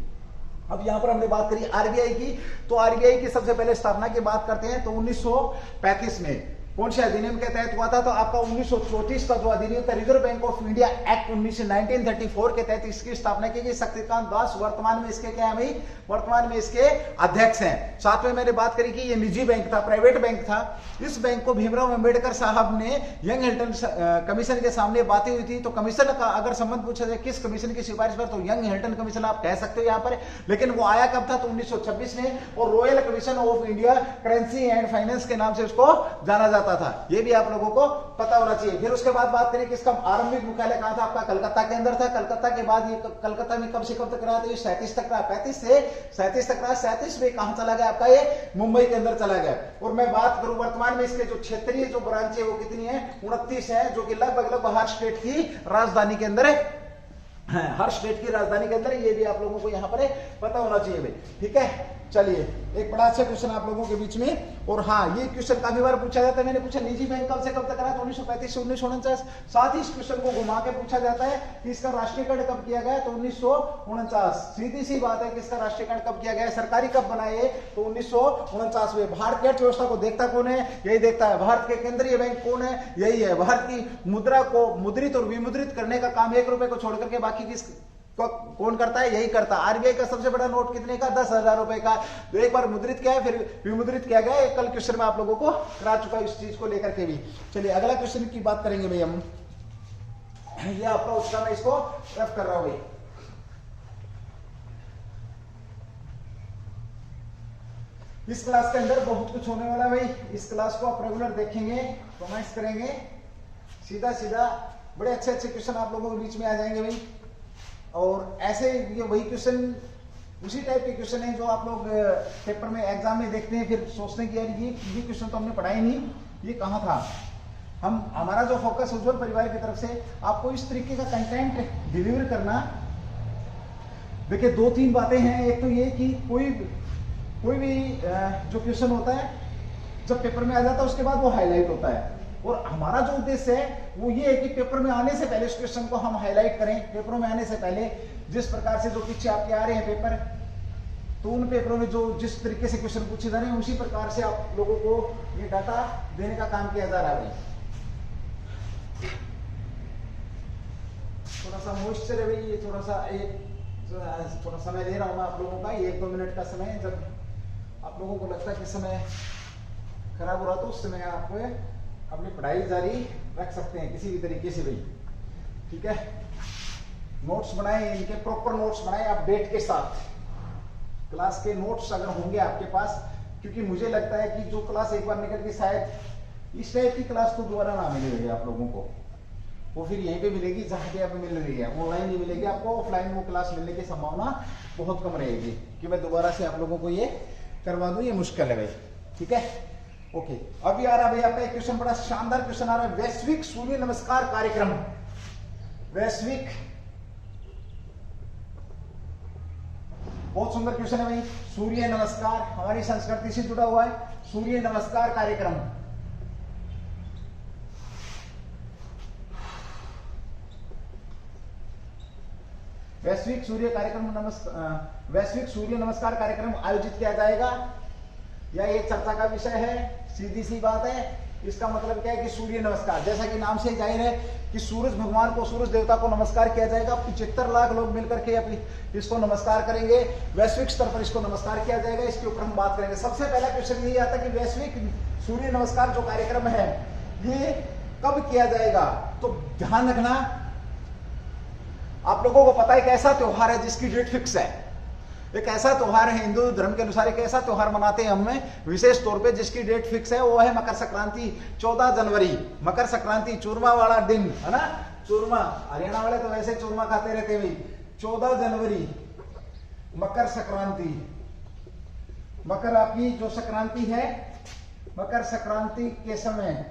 अब यहां पर हमने बात करी आरबीआई की, तो आरबीआई की सबसे पहले स्थापना की बात करते हैं तो 1935 में कौन से अधिनियम के तहत हुआ था, तो आपका 1934 का जो अधिनियम था, reserve bank of India act 1934 के तहत इसकी स्थापना की गई। शक्तिकांत दास वर्तमान में इसके क्या है भाई, वर्तमान में इसके अध्यक्ष हैं। साथ में मैंने बात करी कि ये निजी बैंक था, प्राइवेट बैंक था। इस बैंक को भीमराव अंबेडकर साहब ने यंग हिल्टन कमीशन के सामने बातें हुई थी। तो कमीशन का अगर संबंध पूछा जाए किस कमीशन की सिफारिश पर, तो यंग हिल्टन कमीशन आप कह सकते हो यहाँ पर। लेकिन वो आया कब था, तो 1926 में, और royal commission of India currency and finance के नाम से उसको जाना जाता था। ये भी आप लोगों को पता होना चाहिए। फिर उसके बाद बात करें कि इसका आरंभिक मुख्यालय कहां था, आपका कलकत्ता के अंदर था। कलकत्ता के बाद ये कलकत्ता में कब से कब तक रहा, तो ये 37 तक रहा, 35 से 37 तक रहा। 37 में कहां चला गया आपका, ये मुंबई के अंदर चला गया। और मैं बात करूं वर्तमान में इसके जो क्षेत्रीय जो ब्रांच है वो कितनी है, 29 है, जो कि लगभग हर स्टेट की राजधानी के अंदर है, हर स्टेट की राजधानी के अंदर। ये भी आप लोगों को यहाँ पर पता होना चाहिए भाई, ठीक है। चलिए, एक बड़ा अच्छा क्वेश्चन आप लोगों के बीच में। और हाँ, ये क्वेश्चन काफी बार पूछा जाता है। मैंने पूछा निजी बैंक कब से कब तक रहा, तो 1935 से 1949। साथ ही इस क्वेश्चन को घुमा के पूछा जाता है कि इसका राष्ट्रीयकरण कब किया गया, तो 1949। सीधी सी बात है कि इसका राष्ट्रीयकरण कब किया गया, सरकारी कब बनाए, तो 1949 में। भारत की अर्थव्यवस्था को देखता कौन है, यही देखता है। भारत के केंद्रीय बैंक कौन है, यही है। भारत की मुद्रा को मुद्रित और विमुद्रित करने का काम 1 रुपए को छोड़कर के बाकी किस कौन करता है, यही करता है। आरबीआई का सबसे बड़ा नोट कितने का, 10,000 रुपए का। तो एक बार मुद्रित किया है, फिर विमुद्रित किया गया। कल क्वेश्चन में आप लोगों को करा चुका इस चीज को लेकर के भी। चलिए, अगला क्वेश्चन की बात करेंगे भाई हम। ये आपका उसका मैं इसको रफ कर रहा हूं भाई। इस क्लास के अंदर बहुत कुछ होने वाला है भाई। इस क्लास को आप रेगुलर देखेंगे, कमेंट्स करेंगे, सीधा सीधा बड़े अच्छे अच्छे क्वेश्चन आप लोगों के बीच में आ जाएंगे भाई। और ऐसे ये वही क्वेश्चन, उसी टाइप के क्वेश्चन है जो आप लोग पेपर में एग्जाम में देखते हैं, फिर सोचते हैं कि यार ये क्वेश्चन तो हमने पढ़ा ही नहीं, ये कहाँ था। हमारा जो फोकस उज्जवल परिवार की तरफ से आपको इस तरीके का कंटेंट डिलीवर करना। देखिए, 2-3 बातें हैं। एक तो ये कि कोई भी जो क्वेश्चन होता है जब पेपर में आ जाता है उसके बाद वो हाईलाइट होता है। और हमारा जो उद्देश्य है वो ये है कि पेपर में आने से पहले इस क्वेश्चन को हम हाईलाइट करें। पेपरों में आने से पहले जिस प्रकार से जो पीछे आपके आ रहे हैं पेपर, तो उन पेपरों में जो जिस तरीके से क्वेश्चन पूछे जा रहे हैं उसी प्रकार से आप लोगों को ये डाटा देने का काम किया जा रहा है। थोड़ा सा मॉइस्चर है भाई, ये थोड़ा समय ले रहा हूँ मैं आप लोगों का, 1-2 मिनट का समय। जब आप लोगों को लगता है कि समय खराब हो रहा तो उस समय आप अपनी पढ़ाई जारी रख सकते हैं किसी भी तरीके से भाई, ठीक है। नोट्स बनाए, इनके प्रॉपर नोट्स बनाए आप डेट के साथ। क्लास के नोट्स अगर होंगे आपके पास, क्योंकि मुझे लगता है कि जो क्लास एक बार निकल के शायद इस टाइप की क्लास तो दोबारा ना मिलेगी आप लोगों को, वो फिर यहीं पे मिलेगी जहाँ पे आप मिल रही है, ऑनलाइन नहीं मिलेगी आपको। ऑफलाइन वो क्लास मिलने की संभावना बहुत कम रहेगी कि मैं दोबारा से आप लोगों को ये करवा दूं, ये मुश्किल है भाई, ठीक है। ओके, अभी आ रहा भाई आपका एक क्वेश्चन, बड़ा शानदार क्वेश्चन आ रहा है। वैश्विक सूर्य नमस्कार कार्यक्रम, वैश्विक, बहुत सुंदर क्वेश्चन है भाई। सूर्य नमस्कार हमारी संस्कृति से जुड़ा हुआ है, सूर्य नमस्कार कार्यक्रम। वैश्विक सूर्य नमस्कार कार्यक्रम आयोजित किया जाएगा, या ये चर्चा का विषय है, सीधी सी बात है। इसका मतलब क्या है कि सूर्य नमस्कार, जैसा कि नाम से जाहिर है कि सूरज भगवान को, सूरज देवता को नमस्कार किया जाएगा। 75 लाख लोग मिलकर के इसको नमस्कार करेंगे, वैश्विक स्तर पर इसको नमस्कार किया जाएगा। इसके ऊपर हम बात करेंगे। सबसे पहला क्वेश्चन यही आता है कि वैश्विक सूर्य नमस्कार जो कार्यक्रम है ये कब किया जाएगा। तो ध्यान रखना, आप लोगों को पता है एक ऐसा त्योहार है जिसकी डेट फिक्स है, एक ऐसा त्योहार है हिंदू धर्म के अनुसार, एक ऐसा त्योहार मनाते हैं हमें विशेष तौर पे जिसकी डेट फिक्स है, वो है मकर संक्रांति। 14 जनवरी मकर संक्रांति, चूरमा वाला दिन है ना, चूरमा। हरियाणा वाले तो वैसे चूरमा खाते रहते हैं। 14 जनवरी मकर संक्रांति, मकर आपकी जो संक्रांति है, मकर संक्रांति के समय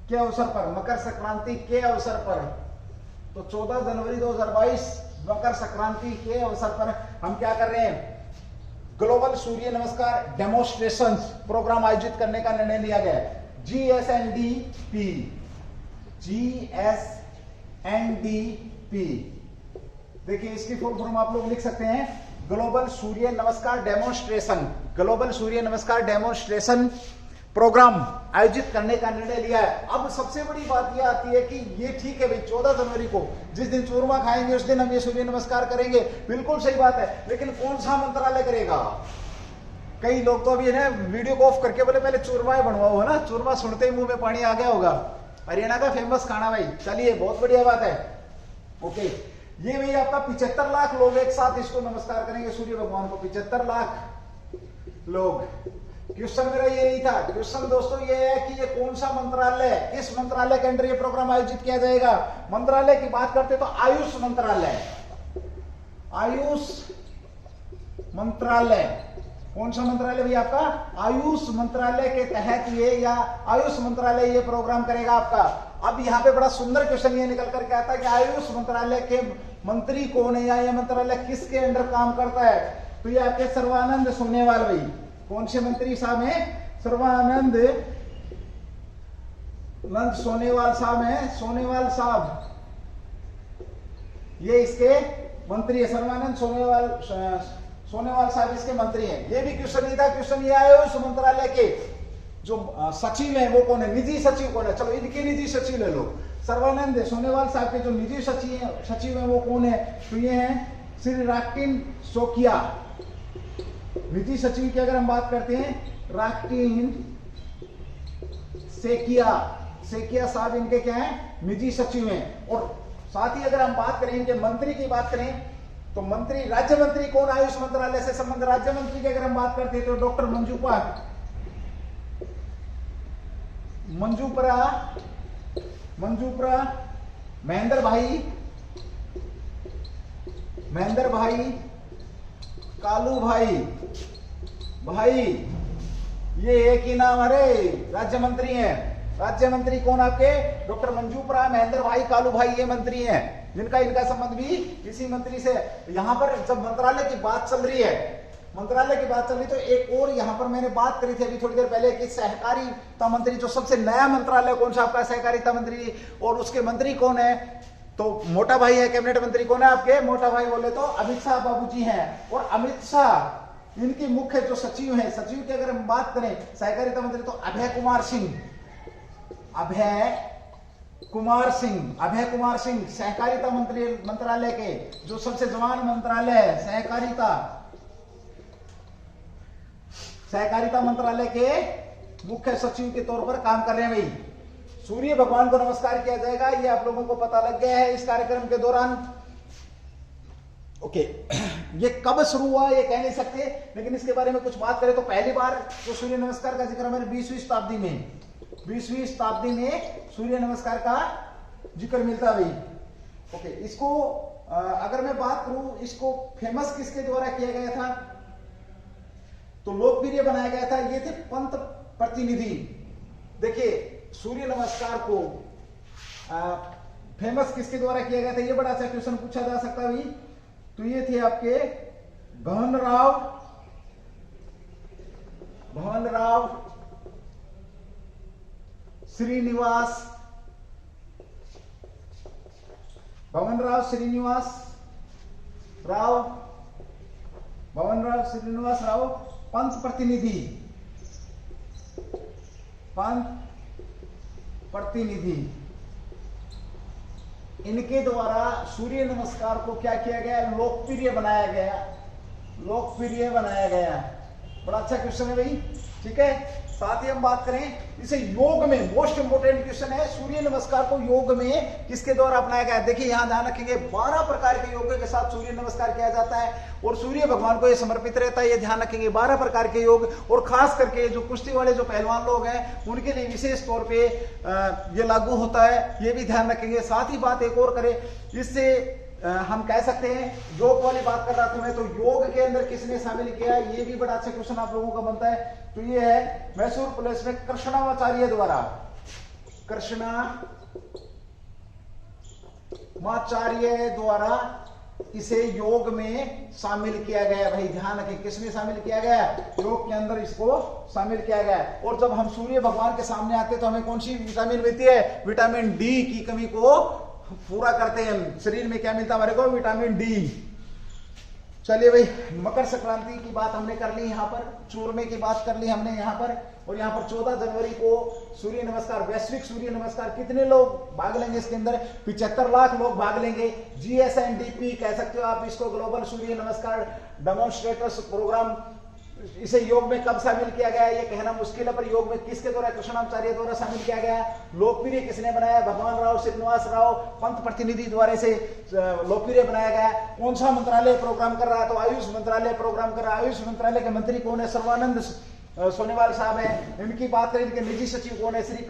के अवसर पर, मकर संक्रांति के अवसर पर, तो 14 जनवरी 2022 मकर संक्रांति के अवसर पर हम क्या कर रहे हैं, ग्लोबल सूर्य नमस्कार डेमोन्स्ट्रेशन प्रोग्राम आयोजित करने का निर्णय लिया गया है। GSNDP, देखिए इसकी फुल फॉर्म आप लोग लिख सकते हैं, ग्लोबल सूर्य नमस्कार डेमोन्स्ट्रेशन, ग्लोबल सूर्य नमस्कार डेमोन्स्ट्रेशन प्रोग्राम आयोजित करने का निर्णय लिया है। अब सबसे बड़ी बात यह आती है कि ये ठीक है भाई, 14 जनवरी को जिस दिन चूरमा खाएंगे उस दिन हम ये सूर्य नमस्कार करेंगे, बिल्कुल सही बात है, लेकिन कौन सा मंत्रालय करेगा। कई लोग तो अभी ना वीडियो को ऑफ करके बोले पहले चूरमा ही बनवाओ, है ना। चूरमा सुनते ही मुंह में पानी आ गया होगा, हरियाणा का फेमस खाना भाई। चलिए बहुत बढ़िया बात है। ओके, ये भाई आपका 75 लाख लोग एक साथ इसको नमस्कार करेंगे सूर्य भगवान को, 75 लाख लोग। क्वेश्चन मेरा यही था, क्वेश्चन दोस्तों ये है कि ये कौन सा मंत्रालय, किस मंत्रालय के अंडर ये प्रोग्राम आयोजित किया जाएगा। मंत्रालय की बात करते तो आयुष मंत्रालय, आयुष मंत्रालय, कौन सा मंत्रालय भैया आपका, आयुष मंत्रालय के तहत ये, या आयुष मंत्रालय ये प्रोग्राम करेगा आपका। अब यहाँ पे बड़ा सुंदर क्वेश्चन ये निकल करके आता है कि आयुष मंत्रालय के मंत्री कौन है, या ये मंत्रालय किसके अंडर काम करता है। तो ये आपके सर्बानंद सोनोवाल भाई, कौन से मंत्री साहब हैं, सर्बानंद सोनोवाल साहब हैं, सोनोवाल साहब ये इसके मंत्री है, सर्बानंद सोनोवाल साहब इसके मंत्री हैं। ये भी क्वेश्चन नहीं था, क्वेश्चन ये आया उस मंत्रालय के जो सचिव है वो कौन है, निजी सचिव कौन है। चलो इनके निजी सचिव ले लो, सर्बानंद सोनोवाल साहब के जो निजी सचिव है वो कौन है, तो ये हैं श्री राक्टिन सोकिया। निजी सचिव की अगर हम बात करते हैं, राक्टिन सेकिया साहब इनके क्या हैं, निजी सचिव हैं। और साथ ही अगर हम बात करें इनके मंत्री की बात करें तो मंत्री, राज्य मंत्री कौन, आयुष मंत्रालय से संबंध राज्य मंत्री की अगर हम बात करते हैं तो डॉक्टर मंजूपरा महेंद्र भाई कालू भाई, ये एक ही नाम, अरे राज्य मंत्री हैं। राज्य मंत्री कौन आपके, डॉक्टर मंजूपरा महेंद्र भाई कालू भाई, ये मंत्री हैं जिनका इनका संबंध भी इसी मंत्री से। यहां पर जब मंत्रालय की बात चल रही है, तो एक और यहां पर मैंने बात करी थी अभी थोड़ी देर पहले कि सहकारिता मंत्री, जो सबसे नया मंत्रालय कौन सा आपका, सहकारिता मंत्री, और उसके मंत्री कौन है, तो मोटा भाई है। कैबिनेट मंत्री कौन है आपके, मोटा भाई बोले तो अमित शाह बाबूजी हैं। और अमित शाह इनकी मुख्य जो सचिव हैं, सचिव की अगर हम बात करें सहकारिता मंत्री तो अभय कुमार सिंह, अभय कुमार सिंह, सहकारिता मंत्रालय के जो सबसे जवान मंत्रालय है, सहकारिता मंत्रालय के मुख्य सचिव के तौर पर काम कर रहे हैं भाई। सूर्य भगवान को नमस्कार किया जाएगा, ये आप लोगों को पता लग गया है इस कार्यक्रम के दौरान। ओके, ये कब शुरू हुआ ये कह नहीं सकते, लेकिन इसके बारे में कुछ बात करें तो पहली बार जो सूर्य नमस्कार का जिक्र हमारे 20वीं शताब्दी में सूर्य नमस्कार का जिक्र मिलता है भाई। ओके, इसको अगर मैं बात करूं, इसको फेमस किसके द्वारा किया गया था, तो लोकप्रिय बनाया गया था, ये थे पंत प्रतिनिधि। देखिए सूर्य नमस्कार को फेमस किसके द्वारा किया गया था, ये बड़ा अच्छा क्वेश्चन पूछा जा सकता है भाई। तो ये थे आपके भवन राव श्रीनिवास राव पंत प्रतिनिधि, इनके द्वारा सूर्य नमस्कार को क्या किया गया, लोकप्रिय बनाया गया। बड़ा अच्छा क्वेश्चन है भाई, ठीक है। साथ ही हम बात करें इसे योग में, मोस्ट इंपोर्टेंट क्वेश्चन है, सूर्य नमस्कार को योग में किसके द्वारा अपनाया गया है। देखिए यहां ध्यान रखेंगे 12 प्रकार के योगों के साथ सूर्य नमस्कार किया जाता है और सूर्य भगवान को यह समर्पित रहता है, ये ध्यान रखेंगे। 12 प्रकार के योग, और खास करके जो कुश्ती वाले जो पहलवान लोग हैं उनके लिए विशेष तौर पे ये लागू होता है, ये भी ध्यान रखेंगे। साथ ही बात एक और करें, इससे हम कह सकते हैं, योग वाली बात कर रहा था मैं, तो योग के अंदर किसने शामिल किया, ये भी बड़ा अच्छा क्वेश्चन आप लोगों का बनता है। तो ये है मैसूर पैलेस में कृष्णाचार्य द्वारा इसे योग में शामिल किया गया भाई। ध्यान रखें, किसने शामिल किया गया, योग के अंदर इसको शामिल किया गया। और जब हम सूर्य भगवान के सामने आते हैं तो हमें कौन सी विटामिन मिलती है, विटामिन डी की कमी को पूरा करते हैं। शरीर में क्या मिलता है हमारे को, विटामिन डी। चलिए भाई, मकर संक्रांति की बात हमने कर ली, यहाँ पर चूरमे की बात कर ली हमने यहाँ पर, और यहाँ पर 14 जनवरी को सूर्य नमस्कार, वैश्विक सूर्य नमस्कार, कितने लोग भाग लेंगे इसके अंदर, 75 लाख लोग भाग लेंगे। GSNDP कह सकते हो आप इसको, ग्लोबल सूर्य नमस्कार डेमोन्स्ट्रेटर्स प्रोग्राम। इसे योग में कब शामिल किया गया ये कहना मुश्किल है, पर योग में किसके द्वारा, कृष्णाचार्य द्वारा शामिल किया गया। लोकप्रिय किसने बनाया, भगवान राव श्रीनिवास राव पंत प्रतिनिधि द्वारा इसे लोकप्रिय बनाया गया। कौन सा मंत्रालय प्रोग्राम कर रहा है, तो आयुष मंत्रालय प्रोग्राम कर रहा है। आयुष मंत्रालय के मंत्री कौन है, सर्वानंद सोनेवाल साहब है। इनकी बात करें, इनके निजी सचिव कौन है, श्री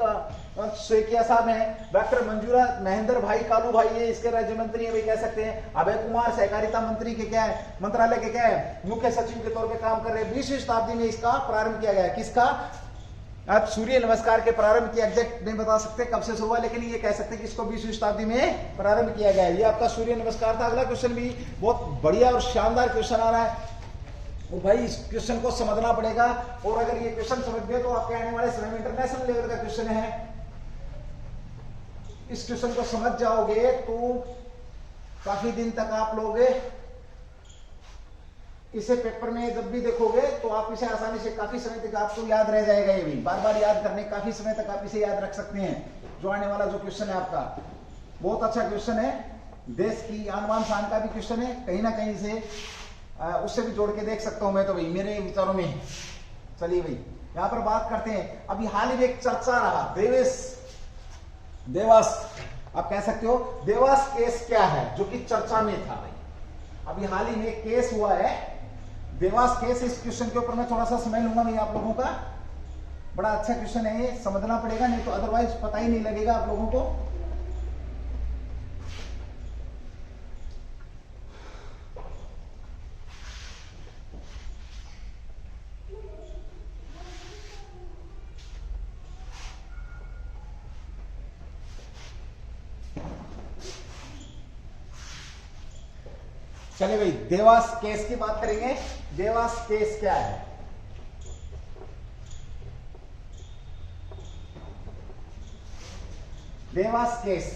स्वेकिया साहब हैं। डॉक्टर मंजूरा महेंद्र भाई कालू भाई, ये इसके राज्य मंत्री है, कह सकते हैं। अभय कुमार सहकारिता मंत्री के क्या है, मंत्रालय के क्या है, मुख्य सचिव के तौर पे काम कर रहे हैं। 20वीं शताब्दी में इसका प्रारंभ किया गया। किसका, आप सूर्य नमस्कार के प्रारंभ की एग्जैक्ट नहीं बता सकते कब से शुरू हुआ, लेकिन ये कह सकते कि इसको 20वीं शताब्दी में प्रारंभ किया गया। ये आपका सूर्य नमस्कार था। अगला क्वेश्चन भी बहुत बढ़िया और शानदार क्वेश्चन आ रहा है, और भाई इस क्वेश्चन को समझना पड़ेगा, और अगर ये क्वेश्चन समझ गए तो आपके आने वाले समय में इंटरनेशनल लेवल का क्वेश्चन है। इस क्वेश्चन को समझ जाओगे तो काफी दिन तक आप लोग इसे पेपर में जब भी देखोगे तो आप इसे आसानी से काफी समय तक आपको याद रह जाएगा। ये भी बार बार याद करने, काफी समय तक आप इसे याद रख सकते हैं। जो आने वाला जो क्वेश्चन है आपका बहुत अच्छा क्वेश्चन है, देश की आन बान शान का भी क्वेश्चन है, कहीं ना कहीं से उससे भी जोड़ के देख सकता हूं मैं तो भाई, मेरे विचारों में। चलिए भाई यहां पर बात करते हैं। अभी हाल ही में एक चर्चा रहा, देवास, आप कह सकते हो देवास केस क्या है, जो कि चर्चा में था भाई। अभी हाल ही में एक केस हुआ है देवास केस। इस क्वेश्चन के ऊपर मैं थोड़ा सा समय लूंगा भाई आप लोगों का। बड़ा अच्छा क्वेश्चन है, ये समझना पड़ेगा, नहीं तो अदरवाइज पता ही नहीं लगेगा आप लोगों को। चलिए भाई, देवास केस की बात करेंगे। देवास केस क्या है, देवास केस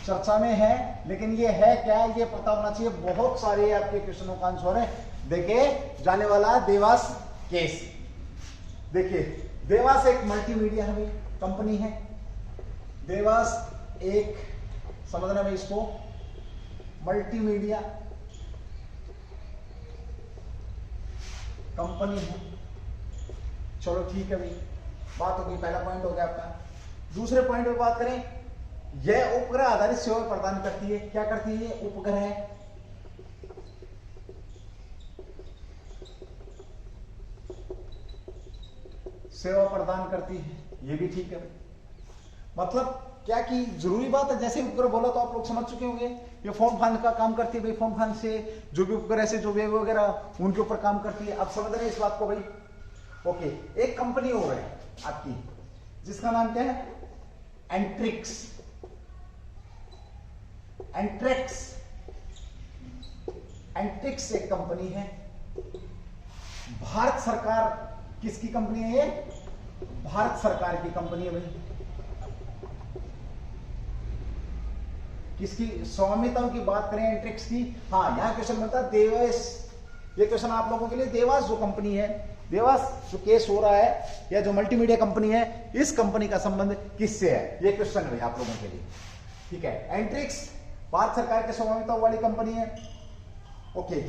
चर्चा में है, लेकिन ये है क्या ये पता होना चाहिए। बहुत सारे आपके क्वेश्चनों का आंसर है देखे जाने वाला देवास केस। देखिए देवास एक मल्टीमीडिया है भाई, कंपनी है। देवास एक, समझना भाई इसको, मल्टीमीडिया कंपनी है। चलो ठीक है भाई, बात होगी, पहला पॉइंट हो गया आपका। दूसरे पॉइंट पे बात करें, यह उपग्रह आधारित सेवा प्रदान करती है। क्या करती है? उपग्रह सेवा प्रदान करती है, ये भी ठीक है। मतलब क्या कि जरूरी बात है, जैसे उपग्रह बोला तो आप लोग समझ चुके होंगे, ये फोन फान का काम करती है भाई, फोन फान से जो भी उपग्रह से जो वेव वगैरह उनके ऊपर काम करती है। आप समझ रहे हैं इस बात को भाई? ओके, एक कंपनी हो है आपकी जिसका नाम क्या है? एंट्रिक्स। एंट्रिक्स एंट्रिक्स एक कंपनी है। भारत सरकार किसकी कंपनी है? ये भारत सरकार की कंपनी है भाई। किसकी स्वामित्व की बात करें एंट्रिक्स की? हाँ, यहां क्वेश्चन बनता है देवास। ये क्वेश्चन आप लोगों के लिए, देवास जो कंपनी है, देवास जो केस हो रहा है या जो मल्टीमीडिया कंपनी है, इस कंपनी का संबंध किससे है? ये क्वेश्चन है आप लोगों के लिए, ठीक है। एंट्रिक्स भारत सरकार के स्वामित्व वाली कंपनी है। ओके,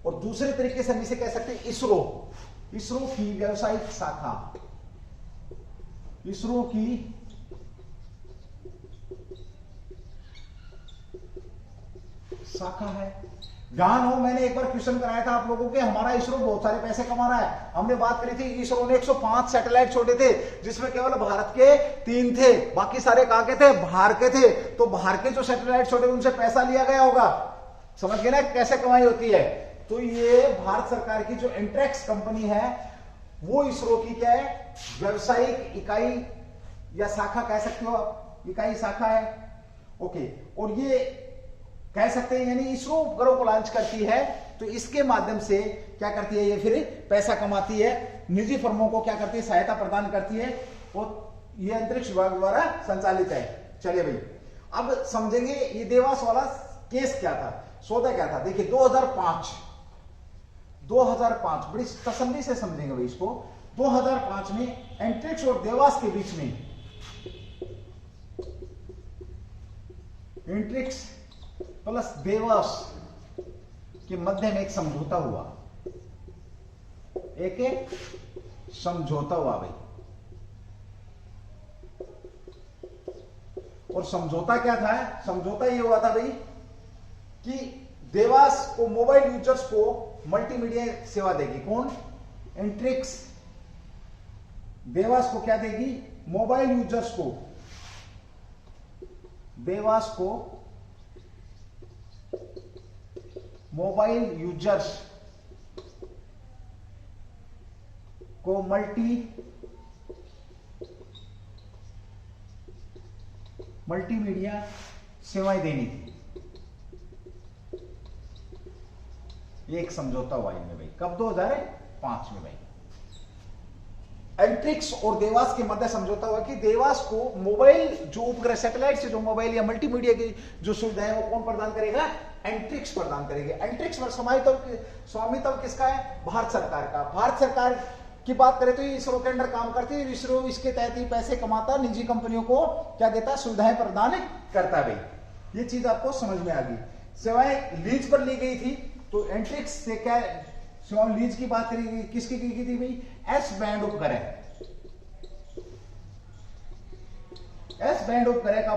और दूसरे तरीके से हम इसे कह सकते हैं इसरो। इसरो की व्यावसायिक शाखा, इसरो की शाखा है। ध्यान हो, मैंने एक बार क्वेश्चन कराया था आप लोगों के, हमारा इसरो बहुत सारे पैसे कमा रहा है। हमने बात करी थी, इसरो ने 105 सैटेलाइट छोड़े थे, जिसमें केवल भारत के 3 थे, बाकी सारे कहां के थे? बाहर के थे। तो बाहर के जो सैटेलाइट छोड़े उनसे पैसा लिया गया होगा। समझ गए ना कैसे कमाई होती है? तो ये भारत सरकार की जो एंट्रिक्स कंपनी है, वो इसरो की क्या है? व्यावसायिक इकाई या शाखा कह सकते हो आप, इकाई शाखा है। ओके, और ये कह सकते हैं, यानी इसरो उपग्रहों को लॉन्च करती है, तो इसके माध्यम से क्या करती है? ये फिर पैसा कमाती है, निजी फर्मों को क्या करती है? सहायता प्रदान करती है, और ये अंतरिक्ष विभाग द्वारा संचालित है। चलिए भाई, अब समझेंगे ये देवास वाला केस क्या था, सौदा क्या था। देखिए 2005 बड़ी तसल्ली से समझेंगे भाई इसको। 2005 में एंट्रिक्स और देवास के बीच में, एंट्रिक्स प्लस देवास के मध्य में एक समझौता हुआ, एक समझौता हुआ भाई। और समझौता क्या था? समझौता ये हुआ था भाई कि देवास को, मोबाइल यूजर्स को मल्टीमीडिया सेवा देगी। कौन? एंट्रिक्स देवास को क्या देगी? मोबाइल यूजर्स को, देवास को मोबाइल यूजर्स को मल्टीमीडिया सेवाएं देनी थी। ये एक समझौता हुआ इनमें भाई। कब? 2005 में भाई। एंट्रिक्स और देवास के मध्य समझौता हुआ कि देवास को मोबाइल जो उपग्रह सैटेलाइट से जो मोबाइल या मल्टीमीडिया की जो सुविधाएं वो कौन प्रदान करेगा? एंट्रिक्स प्रदान करेगी। एंट्रिक्स पर स्वामित्व किसका है? भारत सरकार का। भारत सरकार की बात करें तो ये इसरो के अंडर काम करती है, इसरो इसके तहत ही पैसे कमाता, निजी कंपनियों को क्या देता? सुविधाएं प्रदान करता है भाई। ये चीज आपको समझ में आ गई। सेवाएं लीज पर ली गई थी, तो एंट्रिक्स से क्या सेवाएं लीज की बात करी गई, किसकी की थी भाई? एस बैंड उपग्रह, एस बैंड उपग्रह का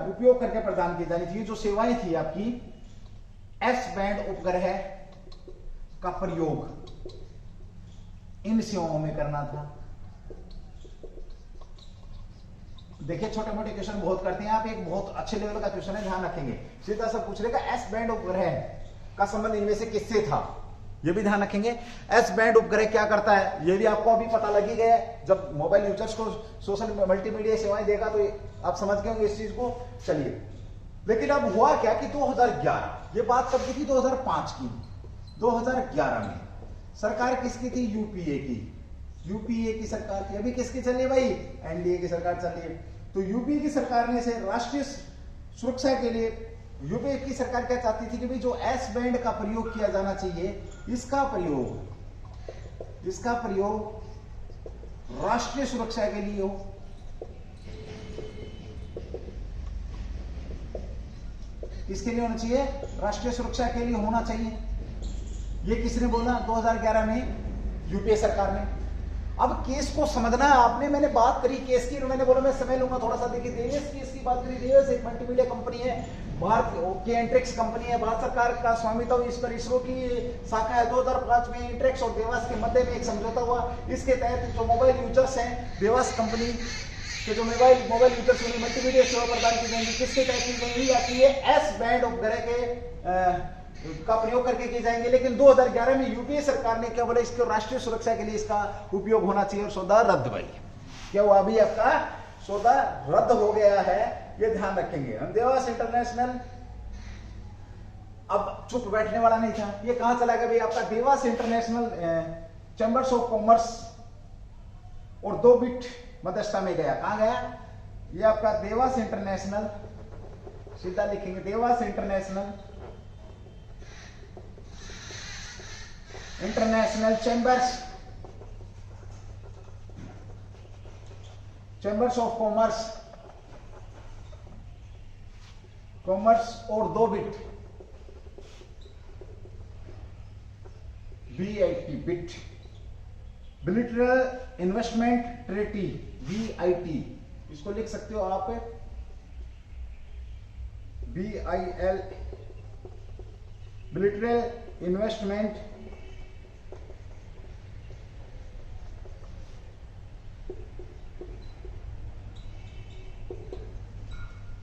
उपयोग करके प्रदान की जानी थी। जो सेवाएं थी आपकी, एस बैंड उपग्रह का प्रयोग इन सेवाओं में करना था। देखिए छोटे मोटे क्वेश्चन बहुत करते हैं आप, एक बहुत अच्छे लेवल का क्वेश्चन है, ध्यान रखेंगे। सीधा सा पूछ लेगा एस बैंड उपग्रह का संबंध इनमें से किससे था, ये भी ध्यान रखेंगे। एस बैंड उपग्रह क्या करता है, ये भी आपको अभी पता लग ही गया है। जब मोबाइल यूजर्स को सोशल मल्टीमीडिया सेवाएं देगा तो आप समझ गए होंगे इस चीज को। चलिए, लेकिन अब हुआ क्या कि 2011, ये बात कब की थी? 2005 की। 2011 में सरकार किसकी थी? यूपीए की। यूपीए की सरकार थी। अभी किसकी चल रही है भाई? एनडीए की सरकार चल रही है। तो यूपीए की सरकार ने से राष्ट्रीय सुरक्षा के लिए, यूपीए की सरकार क्या चाहती थी कि भाई जो एस बैंड का प्रयोग किया जाना चाहिए, इसका प्रयोग इसका प्रयोग राष्ट्रीय सुरक्षा के लिए हो, किसके लिए होना चाहिए? राष्ट्रीय सुरक्षा के लिए होना चाहिए। ये किसने बोला? 2011 में यूपीए सरकार ने। अब केस को समझना है आपने, मैंने बात करी केस की, मैंने बोला मैं समय लूंगा थोड़ा सा। देखिए देवेश केस की बात करी। देवेश एक मल्टीमीडिया कंपनी है, भारत के एंट्रिक्स कंपनी है, भारत सरकार का स्वामित्व इस पर इसरो की शाखा है। 2005 में एंट्रिक्स और देवास के मध्य में एक समझौता हुआ। इसके तहत जो मोबाइल यूजर्स हैं, देवास कंपनी के जो मोबाइल यूजर्स उन्हें मल्टीमीडिया सेवा प्रदान की जाएंगी। किसके तहत की जाएंगी? आती है एस बैंड उपग्रह के का प्रयोग करके की जाएंगे। लेकिन 2011 में यूपीए सरकार ने क्या बोला? इसको राष्ट्रीय सुरक्षा के लिए इसका उपयोग होना चाहिए और सौदा रद्द भाई। क्या हुआ? अभी आपका सौदा रद्द हो गया है, ये ध्यान रखेंगे हम। देवास इंटरनेशनल अब चुप बैठने वाला नहीं था। ये कहां चला गया भाई? आपका Dewas international chambers of commerce और 2 बिट मध्यस्थता में गया। कहां गया? ये आपका देवास इंटरनेशनल, सीधा लिखेंगे Dewas international chambers of commerce और 2 BIT BIT BIT bilateral investment treaty BIT, इसको लिख सकते हो आप BIL बिलिटरल इन्वेस्टमेंट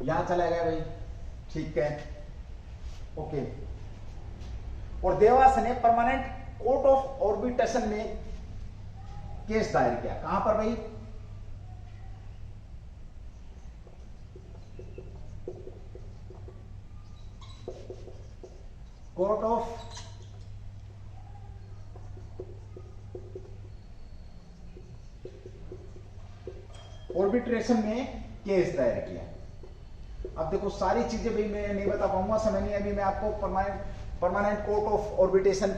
यहां चला गया भाई, ठीक है, ओके। और देवास ने परमानेंट कोर्ट ऑफ ऑर्बिटेशन में केस दायर किया। कहां पर भाई? कोर्ट ऑफ ऑर्बिट्रेशन में केस दायर किया। अब देखो सारी चीजें भाई मैं नहीं बता पाऊंगा, समय नहीं। अभी मैं आपको परमानेंट कोर्ट ऑफ ऑर्बिटेशन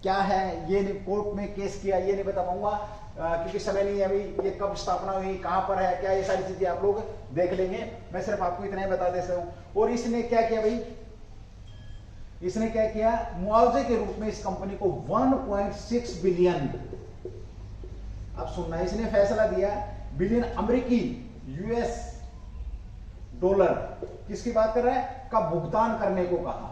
क्या है, ये कोर्ट में केस किया, ये नहीं बता पाऊंगा क्योंकि समय नहीं है। अभी ये कब स्थापना हुई, कहां पर है, क्या, ये सारी चीजें आप लोग देख लेंगे। मैं सिर्फ आपको इतना ही बता देता हूं। और इसने क्या किया भाई? इसने क्या किया? मुआवजे के रूप में इस कंपनी को 1.6 बिलियन, अब सुनना, इसने फैसला दिया बिलियन अमेरिकी US डॉलर, किसकी बात कर रहा है? का भुगतान करने को कहा।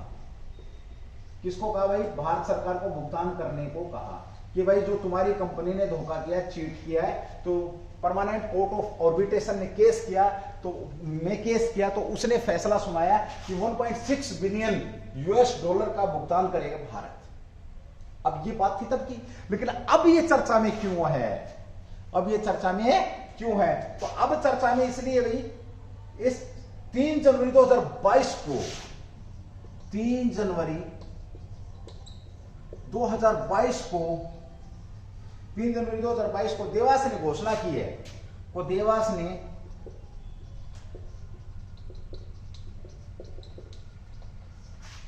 किसको कहा भाई? भारत सरकार को भुगतान करने को कहा कि भाई जो तुम्हारी कंपनी ने धोखा किया, चीट किया है, तो परमानेंट कोर्ट ऑफ ऑर्बिटेशन ने केस किया, तो उसने फैसला सुनाया कि 1.6 बिलियन US डॉलर का भुगतान करेगा भारत। अब ये बात थी तब की, लेकिन अब ये चर्चा में क्यों है? अब ये चर्चा में क्यों है? तो अब चर्चा में इसलिए भाई इस 3 जनवरी 2022 को 3 जनवरी 2022 को 3 जनवरी 2022 को देवास ने घोषणा की है। वो देवास ने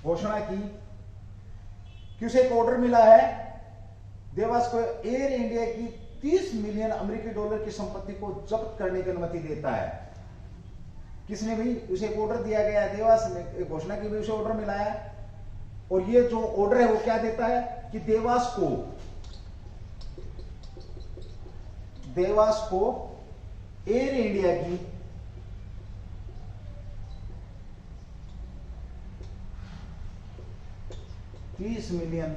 घोषणा की कि उसे एक ऑर्डर मिला है, देवास को एयर इंडिया की 30 मिलियन अमेरिकी डॉलर की संपत्ति को जब्त करने की अनुमति देता है। किसने भी? उसे एक ऑर्डर दिया गया है, देवास ने घोषणा की, उसे ऑर्डर मिला है। और ये जो ऑर्डर है वो क्या देता है कि देवास को एयर इंडिया की 30 मिलियन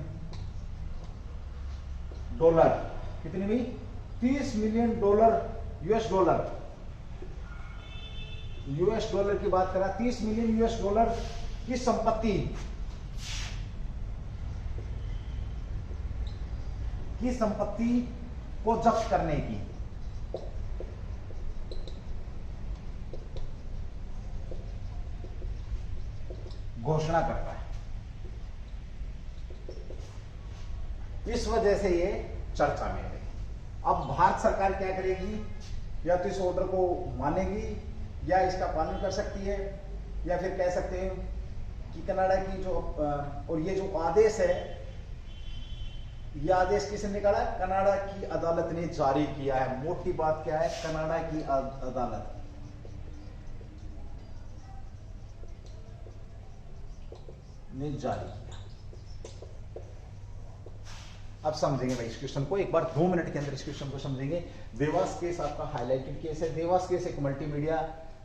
डॉलर, कितनी भी? 30 मिलियन डॉलर US डॉलर की बात करा, 30 मिलियन US डॉलर की संपत्ति को जब्त करने की घोषणा करता है। इस वजह से ये चर्चा में है। अब भारत सरकार क्या करेगी? या तो इस ऑर्डर को मानेगी या इसका पालन कर सकती है, या फिर कह सकते हैं कि कनाडा की जो और ये जो आदेश है यह आदेश किसने निकाला? कनाडा की अदालत ने जारी किया है। मोटी बात क्या है? कनाडा की अदालत ने जारी किया। अब समझेंगे भाई इस क्वेश्चन को, एक बार 2 मिनट के अंदर इस क्वेश्चन को समझेंगे। देवास केस आपका हाईलाइटेड केस है। देवास केस एक मल्टीमीडिया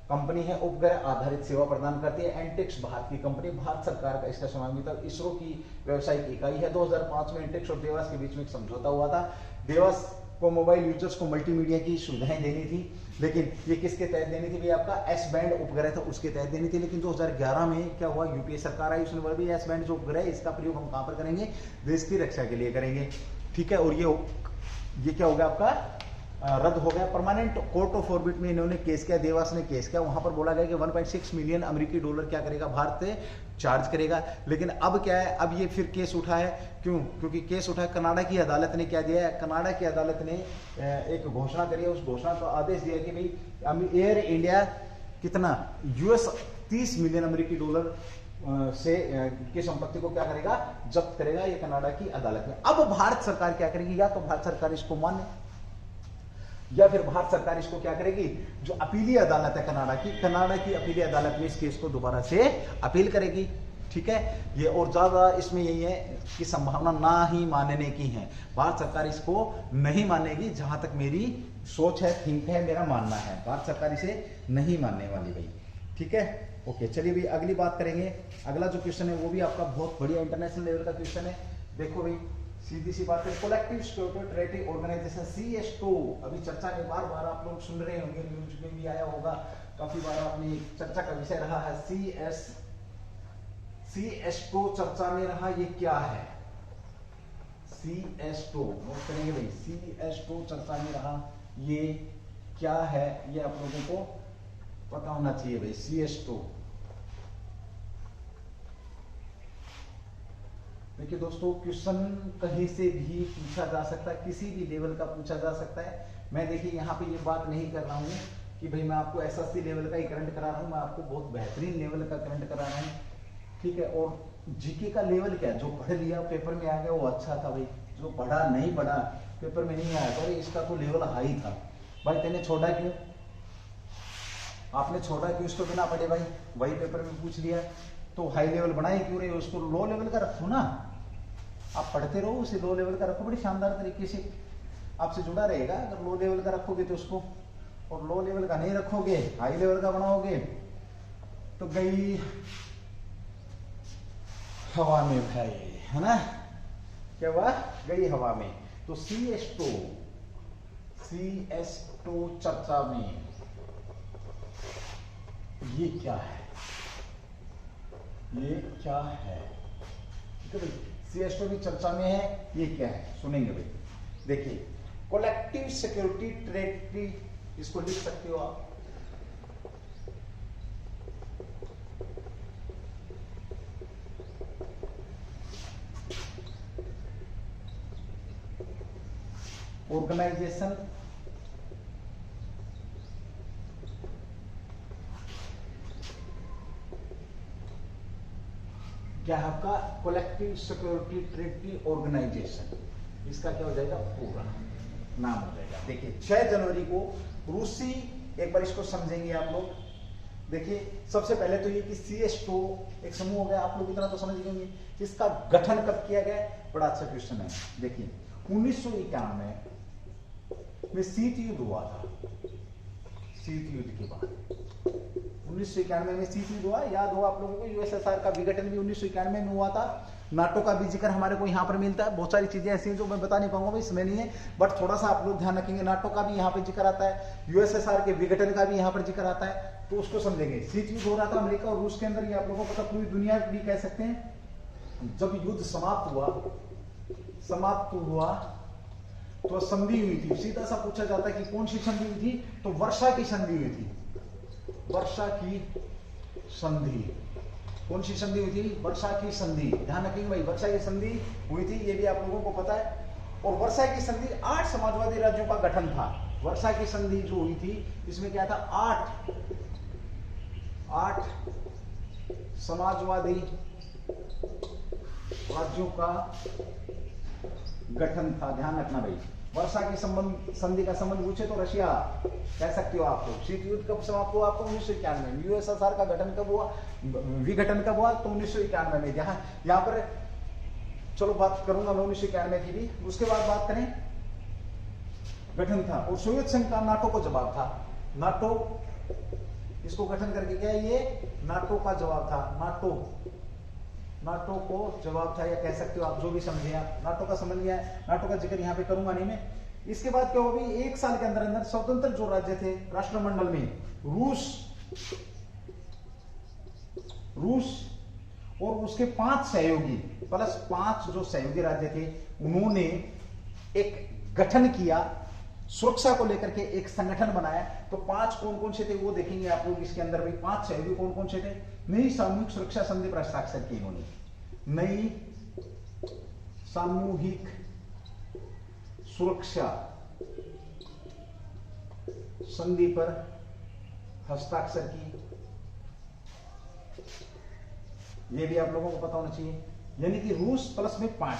कंपनी है, उपग्रह आधारित सेवा प्रदान करती है। एंटेक्स भारत की कंपनी, भारत सरकार का इसका स्वामित्व, इसरो की व्यावसायिक इकाई है। 2005 में एंटेक्स और देवास के बीच में एक समझौता हुआ था। देवास को मोबाइल यूजर्स को मल्टीमीडिया की सुविधाएं देनी थी, लेकिन ये किसके तहत देनी थी? भैया आपका एस बैंड उपग्रह था उसके तहत देनी थी। लेकिन 2011 में क्या हुआ? यूपीए सरकार आई, उसने बोला भी एस बैंड जो उपग्रह है इसका प्रयोग हम कहां पर करेंगे? देश की रक्षा के लिए करेंगे। ठीक है, और ये क्या हो गया आपका? रद्द हो गया। परमानेंट कोर्ट ऑफ ऑर्बिट में इन्होंने केस किया, देवास ने केस किया। वहां पर बोला गया कि 1.6 मिलियन अमेरिकी डॉलर क्या करेगा? भारत से चार्ज करेगा। लेकिन अब क्या है? अब ये फिर केस उठा है। क्यों? क्योंकि केस उठा है, कनाडा की अदालत ने क्या दिया है? कनाडा की अदालत ने एक घोषणा करी है। उस घोषणा का आदेश दिया कि भाई एयर इंडिया कितना US 30 मिलियन अमेरिकी डॉलर से की संपत्ति को क्या करेगा? जब्त करेगा, ये कनाडा की अदालत में। अब भारत सरकार क्या करेगी? या तो भारत सरकार इसको माने, या फिर भारत सरकार इसको क्या करेगी? जो अपीली अदालत है कनाडा की अपीली अदालत में इस केस को दोबारा से अपील करेगी। ठीक है, ये और ज्यादा इसमें यही है कि संभावना ना ही मानने की है। भारत सरकार इसको नहीं मानेगी, जहां तक मेरी सोच है, थिंक है, मेरा मानना है। भारत सरकार इसे नहीं मानने वाली भाई। ठीक है, ओके, चलिए भाई अगली बात करेंगे। अगला जो क्वेश्चन है वो भी आपका बहुत बढ़िया इंटरनेशनल लेवल का क्वेश्चन है। देखो भाई, सीधी सी बात है, collective security trading organisation CSTO, अभी चर्चा में बार बार आप लोग सुन रहे होंगे, न्यूज में भी आया होगा, काफी बार अपनी चर्चा का विषय रहा है। CSTO चर्चा में रहा, ये क्या है? CSTO नोट करेंगे भाई, CSTO चर्चा में रहा, ये क्या है? ये आप लोगों को पता होना चाहिए भाई। CSTO देखिए दोस्तों, क्वेश्चन कहीं से भी पूछा जा सकता है, किसी भी लेवल का पूछा जा सकता है। मैं देखिए यहाँ पे ये बात नहीं कर रहा हूँ कि भाई मैं आपको SSC लेवल का ही करंट करा रहा हूँ, मैं आपको बहुत बेहतरीन लेवल का करंट करा रहा हूँ। ठीक है, और जीके का लेवल क्या है? जो पढ़ लिया पेपर में आ गया वो अच्छा था भाई, जो पढ़ा नहीं पढ़ा पेपर में नहीं आया, अरे इसका तो लेवल हाई था भाई, तेने छोड़ा क्यों? आपने छोड़ा क्यों इसको बिना पढ़े भाई? वही पेपर में पूछ लिया तो हाई लेवल बनाए क्यों रहे? उसको लो लेवल का रखो ना, आप पढ़ते रहो, उसे लो लेवल का रखो, बड़ी शानदार तरीके से आपसे जुड़ा रहेगा। अगर लो लेवल का रखोगे तो उसको, और लो लेवल का नहीं रखोगे, हाई लेवल का बनाओगे तो गई हवा में भाई, है ना? क्या हुआ? गई हवा में। तो CSTO चर्चा में, ये क्या है? ये क्या है? ठीक है भाई, CSTO भी चर्चा में है, ये क्या है? सुनेंगे भाई। देखिए, कलेक्टिव सिक्योरिटी ट्रेटी, इसको लिख सकते हो आप, ऑर्गेनाइजेशन क्या है आपका? कलेक्टिव सिक्योरिटी ट्रेटी ऑर्गेनाइजेशन, इसका क्या हो जाएगा? पूरा नाम हो जाएगा। देखिए 6 जनवरी को रूसी, एक बार इसको समझेंगे आप लोग। देखिए सबसे पहले तो ये कि CSTO एक समूह हो गया, आप लोग इतना तो समझ गए होंगे। इसका गठन कब किया गया? बड़ा अच्छा क्वेश्चन है। देखिए 1991 में शीत युद्ध हुआ था। शीत युद्ध के बाद 1991 में शीत युद्ध हुआ, याद हो आप लोगों को। USSR का विघटन भी 1991 में हुआ था। नाटो का भी जिक्र हमारे को यहाँ पर मिलता है। बहुत सारी चीजें ऐसी हैं जो मैं बता नहीं पाऊंगा भाई, इसमें नहीं है, बट थोड़ा सा आप लोग ध्यान रखेंगे। नाटो का भी यहाँ पर जिक्र आता है, USSR के विघटन का भी यहाँ पर जिक्र आता है, तो उसको समझेंगे। शीत युद्ध हो रहा था अमेरिका और रूस के अंदर, ये आप लोगों को पता, पूरी दुनिया भी कह सकते हैं। जब युद्ध समाप्त हुआ तो संधि हुई थी। सीधा सा पूछा जाता है कि कौन सी संधि हुई थी? तो वर्षा की संधि हुई थी। वर्षा की संधि, कौन सी संधि हुई थी? वर्षा की संधि। ध्यान रखेंगे भाई, वर्षा की संधि हुई थी, ये भी आप लोगों को पता है। और वर्षा की संधि 8 समाजवादी राज्यों का गठन था। वर्षा की संधि जो हुई थी इसमें क्या था? 8 समाजवादी राज्यों का गठन था। ध्यान रखना भाई, वर्षा की संबंध संधि का संबंध पूछे तो रशिया कह सकते हो आप लोग। शीत युद्ध कब समाप्त हुआ आपको? 1991 में। यूएसएसआर का गठन कब हुआ, विघटन कब हुआ? तो 1991 में। यहाँ पर चलो बात करूंगा मैं 1991 की भी। उसके बाद बात करें, गठन था। और सोवियत संघ का नाटो को जवाब था। नाटो इसको गठन करके क्या, ये नाटो का जवाब था। नाटो को जवाब था, या कह सकते हो आप, जो भी समझे आप। नाटो का समझ गया है, नाटो का जिक्र यहाँ पे करूंगा नहीं मैं। इसके बाद क्या होगी, एक साल के अंदर अंदर स्वतंत्र जो राज्य थे राष्ट्रमंडल में, रूस और उसके 5 सहयोगी प्लस 5 जो सहयोगी राज्य थे, उन्होंने एक गठन किया, सुरक्षा को लेकर के एक संगठन बनाया। तो 5 कौन कौन से थे वो देखेंगे आप लोग इसके अंदर भी। 5 सहयोगी कौन कौन से थे? नई सामूहिक सुरक्षा संधि पर हस्ताक्षर की इन्होंने। नई सामूहिक सुरक्षा संधि पर हस्ताक्षर की। ये भी आप लोगों को पता होना चाहिए। यानी कि रूस प्लस में 5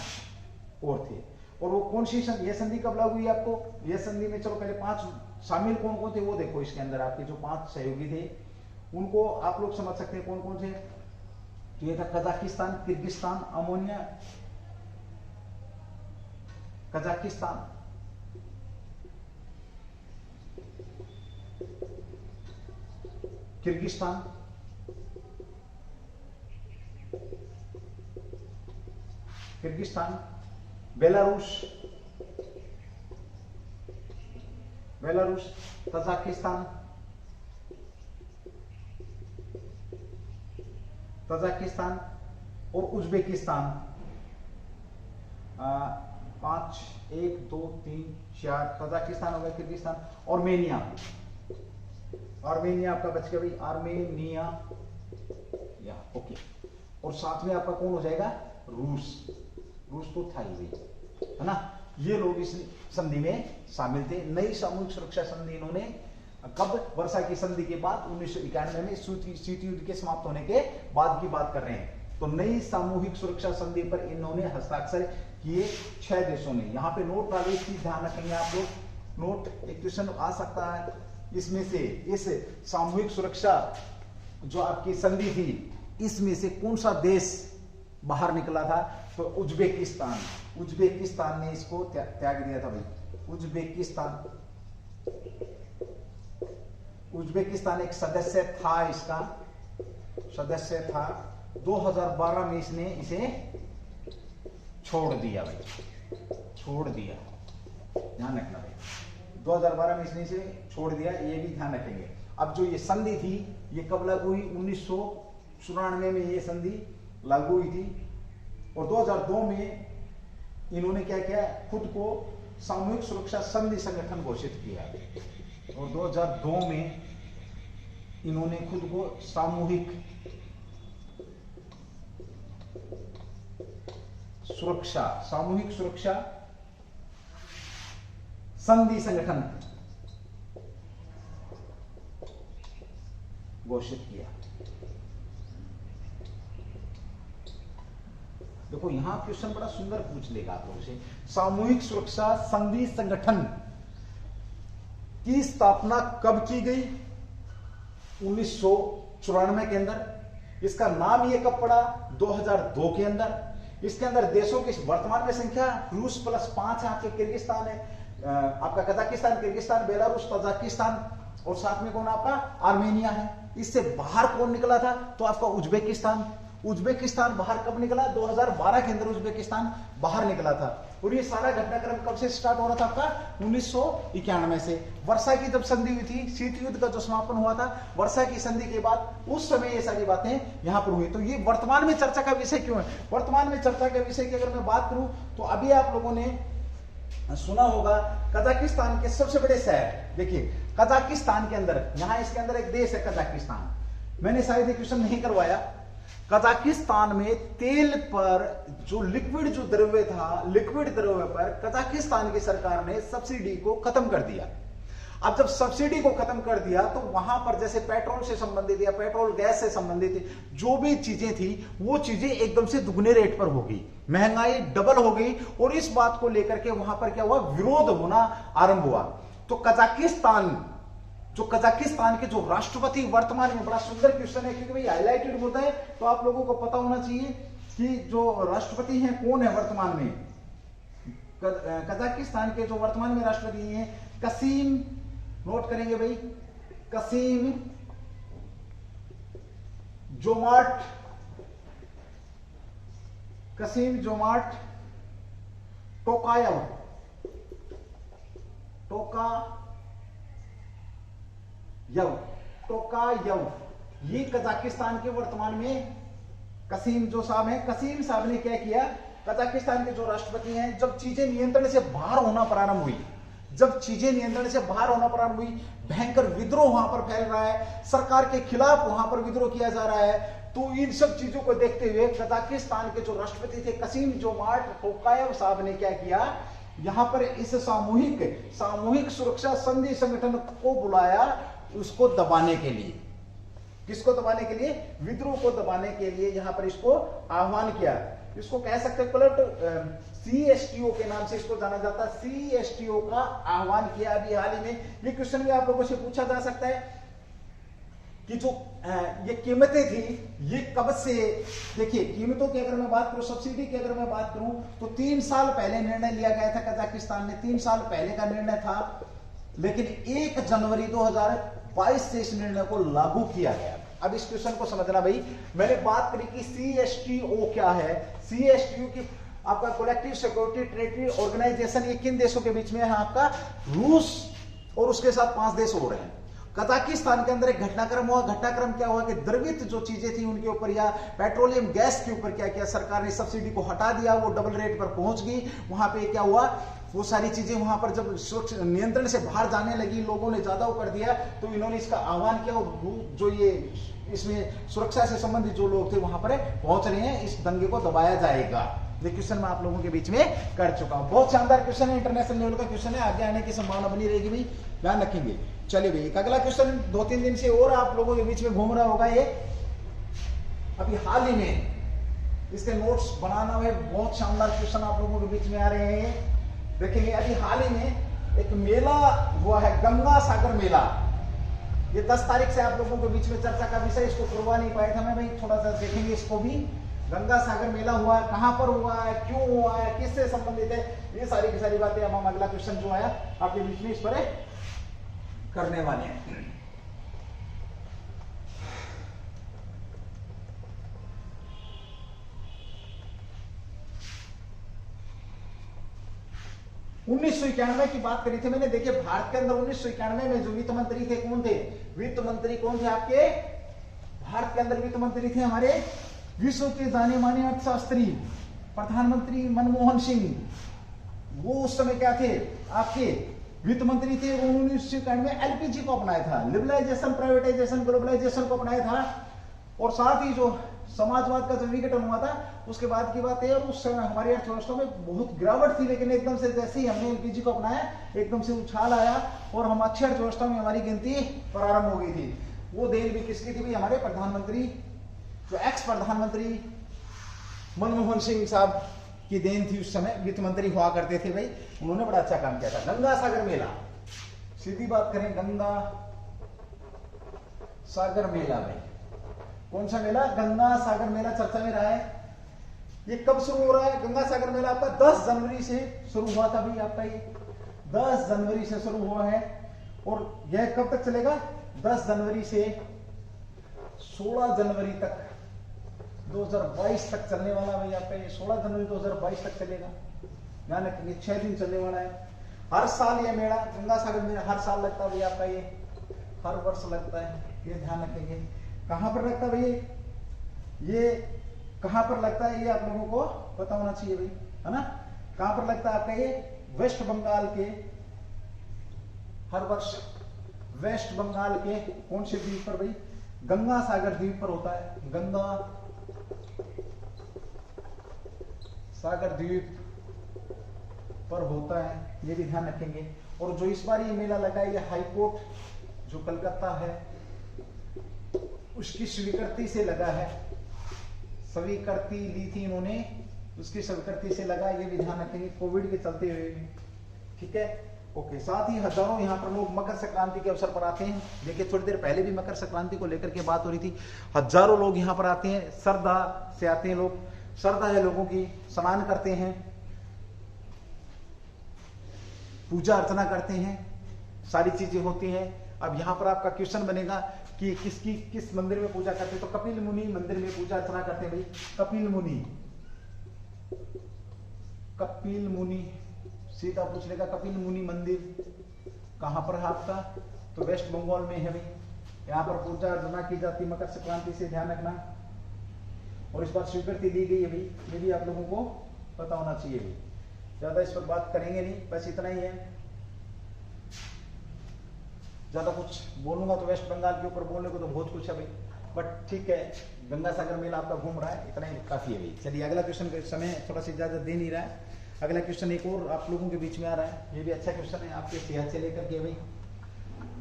और थे। और वो कौन सी संधि, ये संधि कब लागू हुई आपको? ये संधि में चलो पहले 5 शामिल कौन कौन थे वो देखो। इसके अंदर आपके जो 5 सहयोगी थे उनको आप लोग समझ सकते हैं कौन कौन थे। तो ये था Kazakhstan, Kyrgyzstan, ammonia, Kazakhstan, Kyrgyzstan, Belarus, Tajikistan, और उज्बेकिस्तान। 5 1 2 3 4 तजाकिस्तान हो गया, किर्गिस्तान, आर्मेनिया आपका बच गया भाई, आर्मेनिया या ओके। और साथ में आपका कौन हो जाएगा? रूस तो था ही भाई, है ना। ये लोग इस संधि में शामिल थे। नई सामूहिक सुरक्षा संधि इन्होंने कब? वर्षा की संधि के बाद 1991 में, शीत युद्ध के समाप्त होने के बाद की बात कर रहे हैं। तो नई सामूहिक सुरक्षा संधि पर इन्होंने हस्ताक्षर किए 6 देशों ने। यहाँ पे नोट डाले, ध्यान रखेंगे आप लोग। नोट एक क्वेश्चन आ सकता है इसमें से, इस सामूहिक सुरक्षा जो आपकी संधि थी, इसमें से कौन सा देश बाहर निकला था? तो उज्बेकिस्तान ने इसको त्याग दिया था भाई। उज्बेकिस्तान एक सदस्य था, इसका सदस्य था। 2012 में इसने इसे छोड़ दिया भाई, ध्यान रखना भाई। 2012 में इसने इसे छोड़ दिया, ये भी ध्यान रखेंगे। अब जो ये संधि थी ये कब लागू हुई? 1994 में ये संधि लागू हुई थी। और 2002 में इन्होंने क्या किया? खुद को सामूहिक सुरक्षा संधि संगठन घोषित किया। और 2002 में इन्होंने खुद को सामूहिक सुरक्षा संधि संगठन घोषित किया। देखो यहां क्वेश्चन बड़ा सुंदर पूछ लेगा आप लोगों से। सामूहिक सुरक्षा संधि संगठन की स्थापना कब की गई? 1994 के अंदर। इसका नाम ये कब पड़ा? 2002 के अंदर। इसके अंदर देशों की वर्तमान में संख्या रूस प्लस 5 है, आपके किर्गिस्तान है, आपका कजाकिस्तान, किर्गिस्तान, बेलारूस, तजाकिस्तान, और साथ में कौन आपका? आर्मेनिया है। इससे बाहर कौन निकला था? तो आपका उज्बेकिस्तान बाहर कब निकला? 2012 के अंदर उज्बेकिस्तान बाहर निकला था। और ये सारा घटनाक्रम कब से स्टार्ट हो रहा था आपका? 1991 से। वर्षा की जब संधि हुई थी, शीत युद्ध का जो समापन हुआ था, वर्षा की संधि के बाद उस समय ये सारी बातें यहां पर हुई। तो ये वर्तमान में चर्चा का विषय क्यों है? वर्तमान में चर्चा के विषय की अगर मैं बात करूं तो अभी आप लोगों ने सुना होगा कजाकिस्तान के सबसे बड़े शहर, देखिए कजाकिस्तान के अंदर, यहां इसके अंदर एक देश है कजाकिस्तान। मैंने शायद ये क्वेश्चन नहीं करवाया। कजाकिस्तान में तेल पर जो लिक्विड द्रव्य था, लिक्विड द्रव्य पर कजाकिस्तान की सरकार ने सब्सिडी को खत्म कर दिया। अब जब सब्सिडी को खत्म कर दिया तो वहां पर जैसे पेट्रोल से संबंधित या पेट्रोल गैस से संबंधित जो भी चीजें थी वो चीजें एकदम से दुगने रेट पर हो गई, महंगाई डबल हो गई और इस बात को लेकर के वहां पर क्या हुआ, विरोध होना आरंभ हुआ। तो कजाकिस्तान के जो राष्ट्रपति वर्तमान में, बड़ा सुंदर क्वेश्चन है क्योंकि भाई हाईलाइटेड होता है तो आप लोगों को पता होना चाहिए कि जो राष्ट्रपति हैं कौन है वर्तमान में। कजाकिस्तान के जो वर्तमान में राष्ट्रपति हैं कसीम, नोट करेंगे भाई, कसीम जोमार्ट टोकायव, ये कजाकिस्तान के वर्तमान में कसीम जो साहब हैं, कसीम साहब ने क्या किया, कजाकिस्तान के जो राष्ट्रपति हैं, जब चीजें नियंत्रण से बाहर होना प्रारंभ हुई, भयंकर विद्रोह वहां पर फैल रहा है, सरकार के खिलाफ वहां पर विद्रोह किया जा रहा है, तो इन सब चीजों को देखते हुए कजाकिस्तान के जो राष्ट्रपति थे कसीम जोमार्ट टोकायव साहब ने क्या किया, यहां पर इस सामूहिक सुरक्षा संधि संगठन को बुलाया, उसको दबाने के लिए, किसको दबाने के लिए, विद्रोह को दबाने के लिए यहां पर इसको आह्वान किया। इसको कह सकते हैं पलट CSTO के नाम से इसको जाना जाता है, CSTO का आह्वान किया अभी हाल ही में। ये क्वेश्चन भी आप लोगों से पूछा जा सकता है कि जो ये कीमतें थी ये कब से, देखिए कीमतों की अगर मैं बात करूं, सब्सिडी की अगर मैं बात करूं तो 3 साल पहले निर्णय लिया गया था कजाकिस्तान ने, 3 साल पहले का निर्णय था, लेकिन 1 जनवरी 2022 से इस निर्णय को लागू किया गया। अब इस क्वेश्चन को समझना भाई, मैंने बात करी कि CSTO क्या है, CSTO की आपका कलेक्टिव सिक्योरिटी टेरिटरी ऑर्गेनाइजेशन, ये किन देशों के बीच में है, आपका रूस और उसके साथ 5 देश हो रहे हैं। कजाकिस्तान के अंदर एक घटनाक्रम हुआ, घटनाक्रम क्या हुआ कि द्रवित जो चीजें थी उनके ऊपर या पेट्रोलियम गैस के ऊपर क्या किया, सरकार ने सब्सिडी को हटा दिया, वो डबल रेट पर पहुंच गई। वहां पे क्या हुआ, वो सारी चीजें वहां पर जब नियंत्रण से बाहर जाने लगी, लोगों ने ज्यादा कर दिया, तो इन्होंने इसका आह्वान किया, जो ये इसमें सुरक्षा से संबंधित जो लोग थे वहां पर पहुंच रहे हैं, इस दंगे को दबाया जाएगा। ये क्वेश्चन मैं आप लोगों के बीच में कर चुका हूं, बहुत शानदार क्वेश्चन है, इंटरनेशनल लेवल का क्वेश्चन है, आगे आने की संभावना बनी रहेगी भाई, ध्यान रखेंगे। चलिए भाई, अगला क्वेश्चन 2-3 दिन से और आप लोगों के बीच में घूम रहा होगा, ये अभी हाल ही में इसके नोट्स बनाना है, बहुत शानदार क्वेश्चन आप लोगों के बीच में आ रहे हैं। देखेंगे अभी हाल ही में एक मेला हुआ है, गंगा सागर मेला, ये 10 तारीख से आप लोगों के बीच में चर्चा का विषय, इसको करवा नहीं पाए थे मैं भाई, थोड़ा सा देखेंगे इसको भी। गंगा सागर मेला हुआ है, कहां पर हुआ है, क्यों हुआ है, किससे संबंधित है, ये सारी की सारी बातें हम अगला क्वेश्चन जो आया आपके बीच में इस पर करने वाले हैं। 1991 की बात करी थी मैंने, देखिए भारत के अंदर 1991 में जो वित्त मंत्री थे कौन थे, वित्त मंत्री कौन थे आपके भारत के अंदर, वित्त मंत्री थे हमारे विश्व के जाने माने अर्थशास्त्री प्रधानमंत्री मनमोहन सिंह। वो उस समय क्या थे आपके वित्त मंत्री थे, वो 1991 में LPG को अपनाया था, लिबरलाइजेशन प्राइवेटाइजेशन ग्लोबलाइजेशन को अपनाया था, और साथ ही जो समाजवाद का जो विघटन हुआ था उसके बाद की बात है, और उस समय हमारी अर्थव्यवस्था में बहुत गिरावट थी, लेकिन एकदम से जैसे ही हमने LPG को अपनाया एकदम से उछाल आया और हम अच्छी अर्थव्यवस्था में हमारी गिनती प्रारंभ हो गई थी। वो देन भी किसकी थी भाई, हमारे प्रधानमंत्री जो एक्स प्रधानमंत्री मनमोहन सिंह साहब की देन थी, उस समय वित्त मंत्री हुआ करते थे भाई, उन्होंने बड़ा अच्छा काम किया था। गंगा सागर मेला, सीधी बात करें, गंगा सागर मेला में कौन सा मेला, गंगा सागर मेला चर्चा में रहा है। ये कब शुरू हो रहा है गंगा सागर मेला, आपका 10 जनवरी से शुरू हुआ था भाई, आपका ये 10 जनवरी से शुरू हुआ है, और यह कब तक चलेगा, 10 जनवरी से 16 जनवरी तक 2022 तक चलने वाला भाई आपका ये 16 जनवरी 2022 तक चलेगा, ध्यान रखेंगे, 6 दिन चलने वाला है। हर साल ये मेला गंगा सागर मेला हर साल लगता है भाई आपका, ये हर वर्ष लगता है, ये ध्यान रखेंगे। कहां पर लगता है भाई, ये कहां पर लगता है ये आप लोगों को पता होना चाहिए भाई, है ना। कहां पर लगता है आपका ये, वेस्ट बंगाल के, हर वर्ष वेस्ट बंगाल के कौन से द्वीप पर भाई, गंगा सागर द्वीप पर होता है, गंगा सागर द्वीप पर होता है, ये भी ध्यान रखेंगे। और जो इस बार ये मेला लगा है, ये हाई कोर्ट जो कलकत्ता है उसकी स्वीकृति से लगा है, स्वीकृति ली थी इन्होंने, उसकी स्वीकृति से लगा। ये भी ध्यान रखेंगे कोविड के चलते हुए भी, ठीक है। ओके, साथ ही हजारों यहाँ पर लोग मकर संक्रांति के अवसर पर आते हैं। देखिए थोड़ी देर पहले भी मकर संक्रांति को लेकर के बात हो रही थी। हजारों लोग यहाँ पर आते हैं, श्रद्धा से आते हैं लोग, श्रद्धा है लोगों की, स्नान करते हैं, पूजा अर्चना करते हैं, सारी चीजें होती हैं। अब यहाँ पर आपका क्वेश्चन बनेगा कि किस मंदिर में पूजा करते हैं, तो कपिल मुनि मंदिर में पूजा अर्चना करते हैं भाई। कपिल मुनि सीधा पूछ लेगा कपिल मुनि मंदिर कहां पर है आपका, तो वेस्ट बंगाल में है भाई। यहाँ पर पूजा अर्चना की जाती है मकर संक्रांति से, ध्यान रखना। और इस बार स्वीकृति दी गई है भाई, ये भी आप लोगों को पता होना चाहिए भाई। ज्यादा इस पर बात करेंगे नहीं, बस इतना ही है। ज्यादा कुछ बोलूंगा तो वेस्ट बंगाल के ऊपर बोलने को तो बहुत कुछ है भाई, बट ठीक है, गंगा सागर मेला आपका घूम रहा है, इतना ही काफी है भाई। चलिए अगला क्वेश्चन का समय थोड़ा सा इजाजत दे नहीं रहा है। अगला क्वेश्चन एक और आप लोगों के बीच में आ रहा है, ये भी अच्छा क्वेश्चन है आपके सेहत से लेकर के भाई।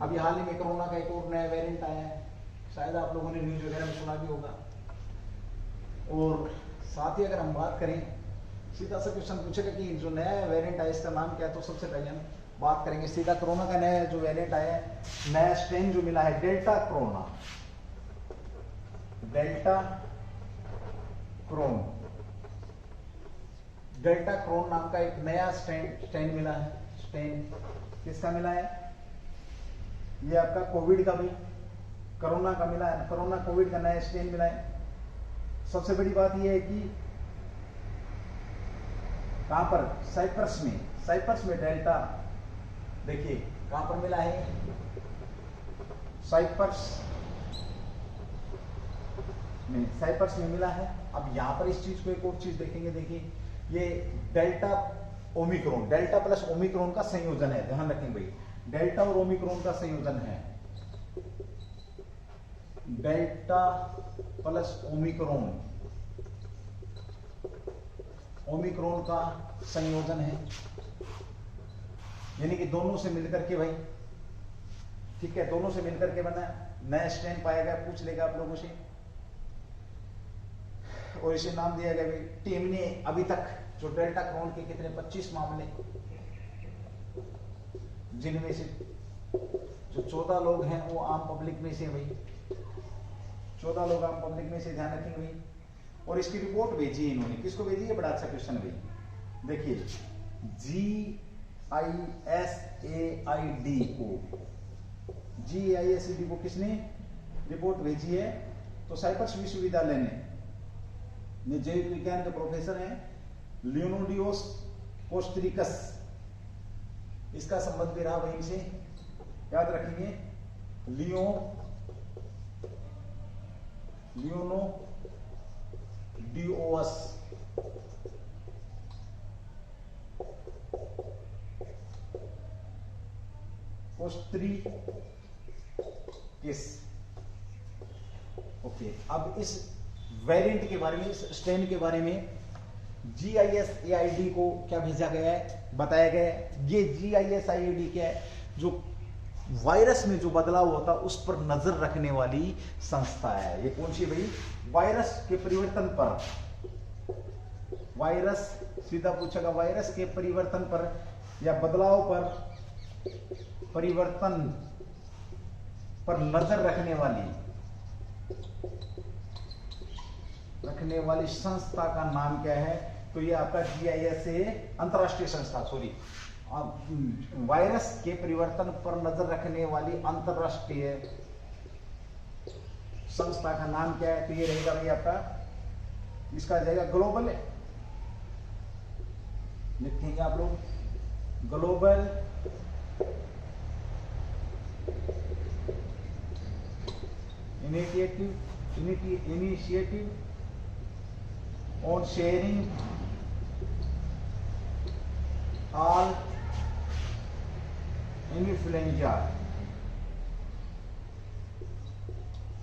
अभी हाल ही में कोरोना का एक और नया वेरिएंट आया है, शायद आप लोगों ने न्यूज वगैरह में सुना भी होगा। और साथ ही अगर हम बात करें, सीधा सा क्वेश्चन पूछेगा कि जो नया वेरिएंट आया इसका नाम क्या है, तो सबसे पहले हम बात करेंगे सीधा कोरोना का नया जो वेरिएंट आया है, नया स्ट्रेन जो मिला है, डेल्टा क्रोन नाम का एक नया स्ट्रेन मिला है। स्ट्रेन किसका मिला है, ये आपका कोविड का भी, कोरोना का मिला है, कोरोना कोविड का नया स्ट्रेन मिला है। सबसे बड़ी बात यह है कि कहां पर, साइप्रस में डेल्टा, देखिए कहां पर मिला है, साइप्रस में मिला है। अब यहां पर इस चीज को एक और चीज देखेंगे, देखिए ये delta Omicron, delta plus Omicron का संयोजन है, ध्यान रखेंगे भाई, डेल्टा और ओमिक्रॉन का संयोजन है, डेल्टा प्लस ओमिक्रॉन का संयोजन है, यानी कि दोनों से मिलकर के भाई, ठीक है, दोनों से मिलकर के बना नया स्ट्रेन पाया गया। पूछ लेगा आप लोगों से, और इसे नाम दिया गया भाई, टीम ने अभी तक जो डेल्टा क्रोन के कितने 25 मामले, जिनमें से जो 14 लोग हैं वो आम पब्लिक में से भाई, 14 लोग आम पब्लिक में से, ध्यान रखेंगे भाई। और इसकी रिपोर्ट भेजी है इन्होंने, किसको भेजी है, बड़ा अच्छा क्वेश्चन है भाई। देखिए GISAID को किसने रिपोर्ट भेजी है, तो साइप्रस विश्वविद्यालय ने जैविक विज्ञान के प्रोफेसर हैं लियोनोडियोस कोस्ट्रिकस, इसका संबंध भी रहा वहीं से, याद रखेंगे, लियोनोडियोस कोस्ट्रिकस। ओके, अब इस वेरिएंट के बारे में, इस स्ट्रेन के बारे में GISAID को क्या भेजा गया है, बताया गया है। ये GISAID क्या है, जो वायरस में जो बदलाव होता है उस पर नजर रखने वाली संस्था है। ये कौन सी भाई, वायरस के परिवर्तन पर, वायरस सीधा पूछेगा, वायरस के परिवर्तन पर या बदलाव पर, परिवर्तन पर नजर रखने वाली संस्था का नाम क्या है, तो ये आपका GISA, अंतरराष्ट्रीय संस्था, सॉरी, वायरस के परिवर्तन पर नजर रखने वाली अंतरराष्ट्रीय संस्था का नाम क्या है, तो ये रहेगा भाई आपका, इसका जाएगा ग्लोबल, लिखेंगे आप लोग, global initiative on sharing all influenza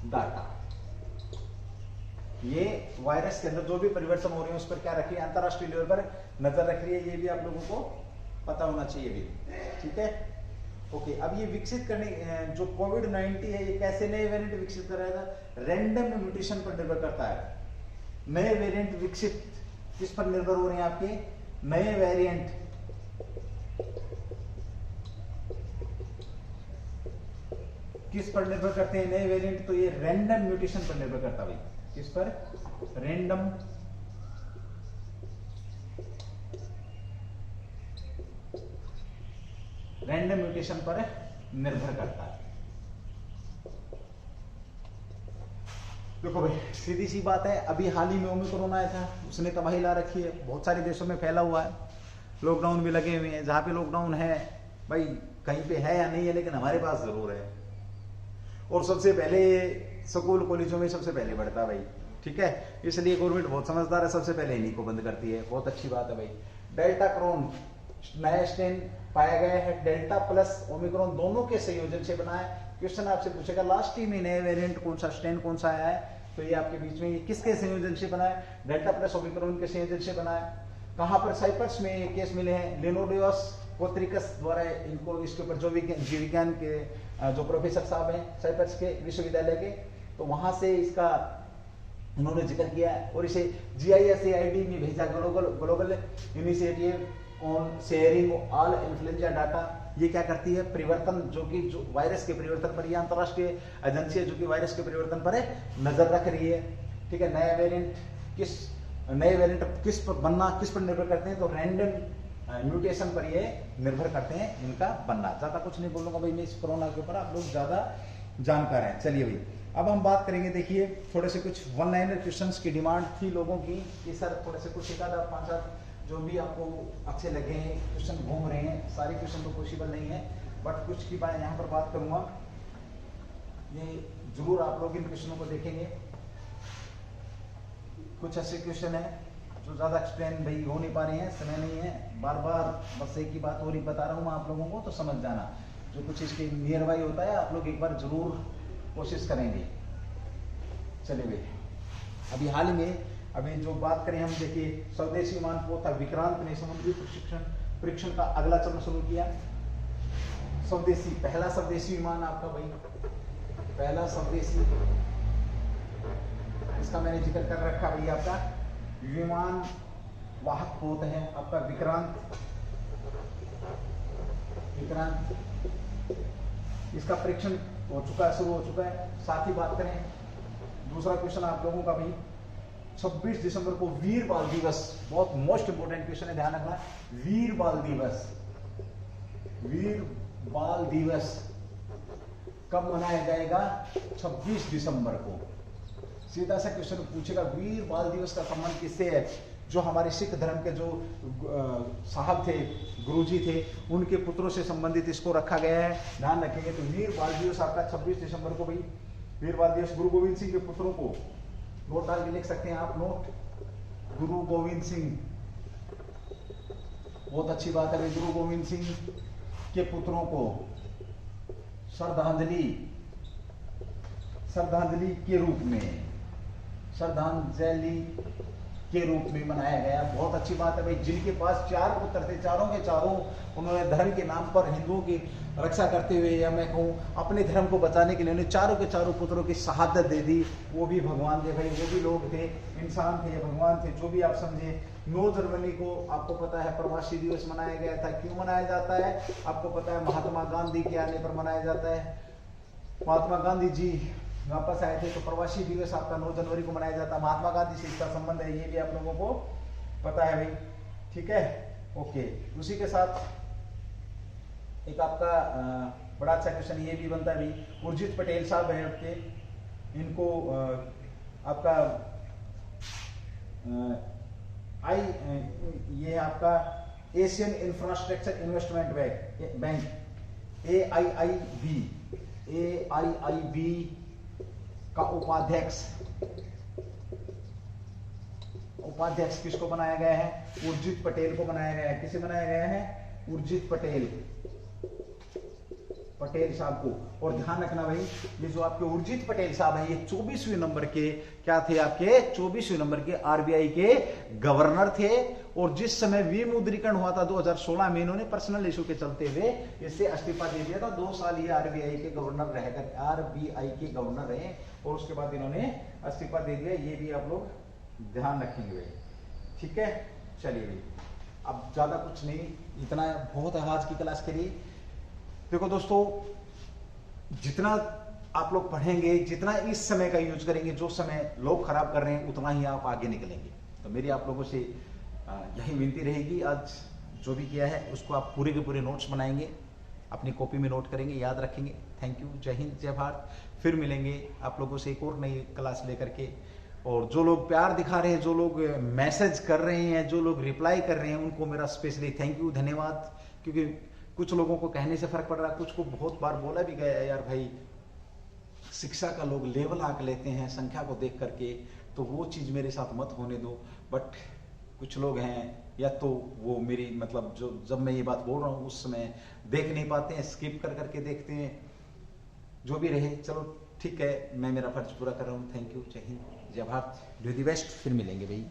data. ये वायरस के अंदर जो भी परिवर्तन हो रहे हैं उस पर क्या रख रही है, अंतरराष्ट्रीय लेवल पर नजर रख रही है, ये भी आप लोगों को पता होना चाहिए भी, ठीक है। ओके, अब ये विकसित करने जो कोविड-19 है ये कैसे नए वेरिएंट विकसित कर रहा था? रैंडम म्यूटेशन पर निर्भर करता है। नए वेरिएंट विकसित किस पर निर्भर हो रहे हैं? आपके नए वेरिएंट किस पर निर्भर करते हैं? नए वेरिएंट तो ये रैंडम म्यूटेशन पर निर्भर करता है भाई। किस पर? रैंडम म्यूटेशन पर निर्भर करता है। देखो भाई, सीधी सी बात है, अभी हाल ही में ओमिक्रॉन आया था, उसने तबाही ला रखी है, बहुत सारे देशों में फैला हुआ है, लॉकडाउन भी लगे हुए हैं। जहां पे लॉकडाउन है भाई, कहीं पे है या नहीं है, लेकिन हमारे पास जरूर है। और सबसे पहले स्कूल कॉलेजों में सबसे पहले बढ़ता है भाई, ठीक है। इसलिए गवर्नमेंट बहुत समझदार है, सबसे पहले इन्हीं को बंद करती है। बहुत अच्छी बात है भाई। डेल्टा क्रोन नया स्ट्रेन पाया गया है, डेल्टा प्लस ओमिक्रॉन दोनों के संयोजन से बना है। क्वेश्चन आपसे पूछेगा लास्ट ही में नए वेरिएंट कौन सा, स्ट्रेन कौन सा आया है, तो ये आपके बीच में ये किसके संयोजन से बना है? डेल्टा प्लस ओमिक्रॉन के संयोजन से बना है। कहां पर? साइप्रस में ये केस मिले हैं, लिनोडियोस कोत्रिकस द्वारा इनको, इसके ऊपर जो जीव विज्ञान के जो प्रोफेसर साहब हैं साइप्रस के विश्वविद्यालय के, तो वहां से इसका उन्होंने जिक्र किया है और इसे GISAID में भेजा, global initiative on sharing all influenza data. ये क्या करती है? परिवर्तन, जो वायरस के परिवर्तन पर, यह अंतरराष्ट्रीय एजेंसी है जो कि वायरस के परिवर्तन पर नजर रख रही है, ठीक है। नए वेरिएंट किस पर बनना, किस पर निर्भर करते हैं? तो रैंडम म्यूटेशन पर ये निर्भर करते हैं इनका बनना। ज्यादा कुछ नहीं बोलूंगा भाई मैं इस कोरोना के ऊपर, आप लोग ज्यादा जानकार हैं। चलिए भाई, अब हम बात करेंगे। देखिए, थोड़े से कुछ वन लाइनर क्वेश्चंस की डिमांड थी लोगों की कि सर थोड़े से कुछ 1-5 जो भी आपको अच्छे लगे हैं क्वेश्चन घूम रहे हैं, सारे क्वेश्चन तो पॉसिबल नहीं है, बट कुछ की मैं यहाँ पर बात करूंगा। ये जरूर आप लोग इन क्वेश्चनों को देखेंगे। कुछ ऐसे क्वेश्चन है जो ज्यादा एक्सप्लेन भाई हो नहीं पा रहे हैं, समय नहीं है, बार बार बस एक ही बात हो रही बता रहा हूँ मैं आप लोगों को, तो समझ जाना। जो कुछ इसके नियर बाई होता है आप लोग एक बार जरूर कोशिश करेंगे। चलिए भाई, अभी हाल ही में अभी जो बात करें हम, देखिए स्वदेशी विमान पोत विक्रांत ने समुद्री परीक्षण का अगला चरण शुरू किया। स्वदेशी, पहला स्वदेशी विमान आपका भाई, पहला स्वदेशी, इसका मैंने जिक्र कर रखा भाई, आपका विमान वाहक पोत है आपका विक्रांत। इसका परीक्षण हो चुका है, शुरू हो चुका है। साथ ही बात करें दूसरा क्वेश्चन आप लोगों का भी, 26 दिसंबर को वीर बाल दिवस, बहुत मोस्ट इंपोर्टेंट क्वेश्चन है, ध्यान रखना। वीर बाल दिवस कब मनाया जाएगा? 26 दिसंबर को। सीधा सा क्वेश्चन पूछेगा, वीर बाल दिवस का संबंध किससे है? जो हमारे सिख धर्म के जो साहब थे, गुरुजी थे, उनके पुत्रों से संबंधित इसको रखा गया है, ध्यान रखेंगे। तो वीर बाल दिवस आपका 26 दिसंबर को भाई, वीर बाल दिवस। गुरु गोविंद सिंह के पुत्रों को नोट डाल के लिख सकते हैं आप, नोट गुरु गोविंद सिंह, बहुत अच्छी बात है भाई। गुरु गोविंद सिंह के पुत्रों को श्रद्धांजलि के रूप में मनाया गया। बहुत अच्छी बात है भाई। जिनके पास 4 पुत्र थे, चारों के चारों उन्होंने धर्म के नाम पर हिंदुओं की रक्षा करते हुए, या मैं कहूँ अपने धर्म को बचाने के लिए उन्हें चारों के चारों पुत्रों की शहादत दे दी। वो भी भगवान थे भाई, वो भी लोग थे, इंसान थे, भगवान थे, जो भी आप समझे। 9 जनवरी को आपको पता है प्रवासी दिवस मनाया गया था। क्यों मनाया जाता है आपको पता है? महात्मा गांधी के आने पर मनाया जाता है। महात्मा गांधी जी वापस आए थे, तो प्रवासी दिवस आपका 9 जनवरी को मनाया जाता है। महात्मा गांधी से इसका संबंध है, ये भी आप लोगों को पता है भाई, ठीक है, ओके। उसी के साथ एक आपका बड़ा अच्छा क्वेश्चन ये भी बनता है भाई। उर्जित पटेल साहब हैं आपके, इनको आपका ये आपका Asian infrastructure investment bank AIIB का उपाध्यक्ष किसको बनाया गया है? उर्जित पटेल को बनाया गया है। किसे बनाया गया है? उर्जित पटेल। पटेल साहब को। और ध्यान रखना भाई, ये जो आपके उर्जित पटेल साहब हैं, ये 24वें नंबर के क्या थे, आपके 24वें नंबर के आरबीआई के गवर्नर थे। और जिस समय विमुद्रीकरण हुआ था 2016 में, इन्होंने पर्सनल इशू के चलते हुए इससे इस्तीफा दे दिया था। 2 साल ये आरबीआई के गवर्नर रहकर आरबीआई के गवर्नर रहे और उसके बाद इन्होंने इस्तीफा दे दिया। ये भी आप लोग ध्यान रखेंगे भाई, ठीक है। चलिए भाई, अब ज्यादा कुछ नहीं, इतना बहुत है आज की क्लास के लिए। देखो दोस्तों, जितना आप लोग पढ़ेंगे, जितना इस समय का यूज करेंगे, जो समय लोग खराब कर रहे हैं, उतना ही आप आगे निकलेंगे। तो मेरी आप लोगों से यही विनती रहेगी, आज जो भी किया है उसको आप पूरे के पूरे नोट्स बनाएंगे, अपनी कॉपी में नोट करेंगे, याद रखेंगे। थैंक यू, जय हिंद, जय भारत। फिर मिलेंगे आप लोगों से एक और नई क्लास लेकर के। और जो लोग प्यार दिखा रहे हैं, जो लोग मैसेज कर रहे हैं, जो लोग रिप्लाई कर रहे हैं, उनको मेरा स्पेशली थैंक यू, धन्यवाद। क्योंकि कुछ लोगों को कहने से फर्क पड़ रहा है, कुछ को बहुत बार बोला भी गया है, यार भाई शिक्षा का लोग लेवल आंक लेते हैं संख्या को देख करके, तो वो चीज़ मेरे साथ मत होने दो। बट कुछ लोग हैं, या तो वो मेरी मतलब जो जब मैं ये बात बोल रहा हूँ उस समय देख नहीं पाते हैं, स्किप कर करके देखते हैं। जो भी रहे, चलो ठीक है, मैं मेरा फर्ज पूरा कर रहा हूँ। थैंक यू, जय हिंद, जय भारत, डू द बेस्ट। फिर मिलेंगे भाई।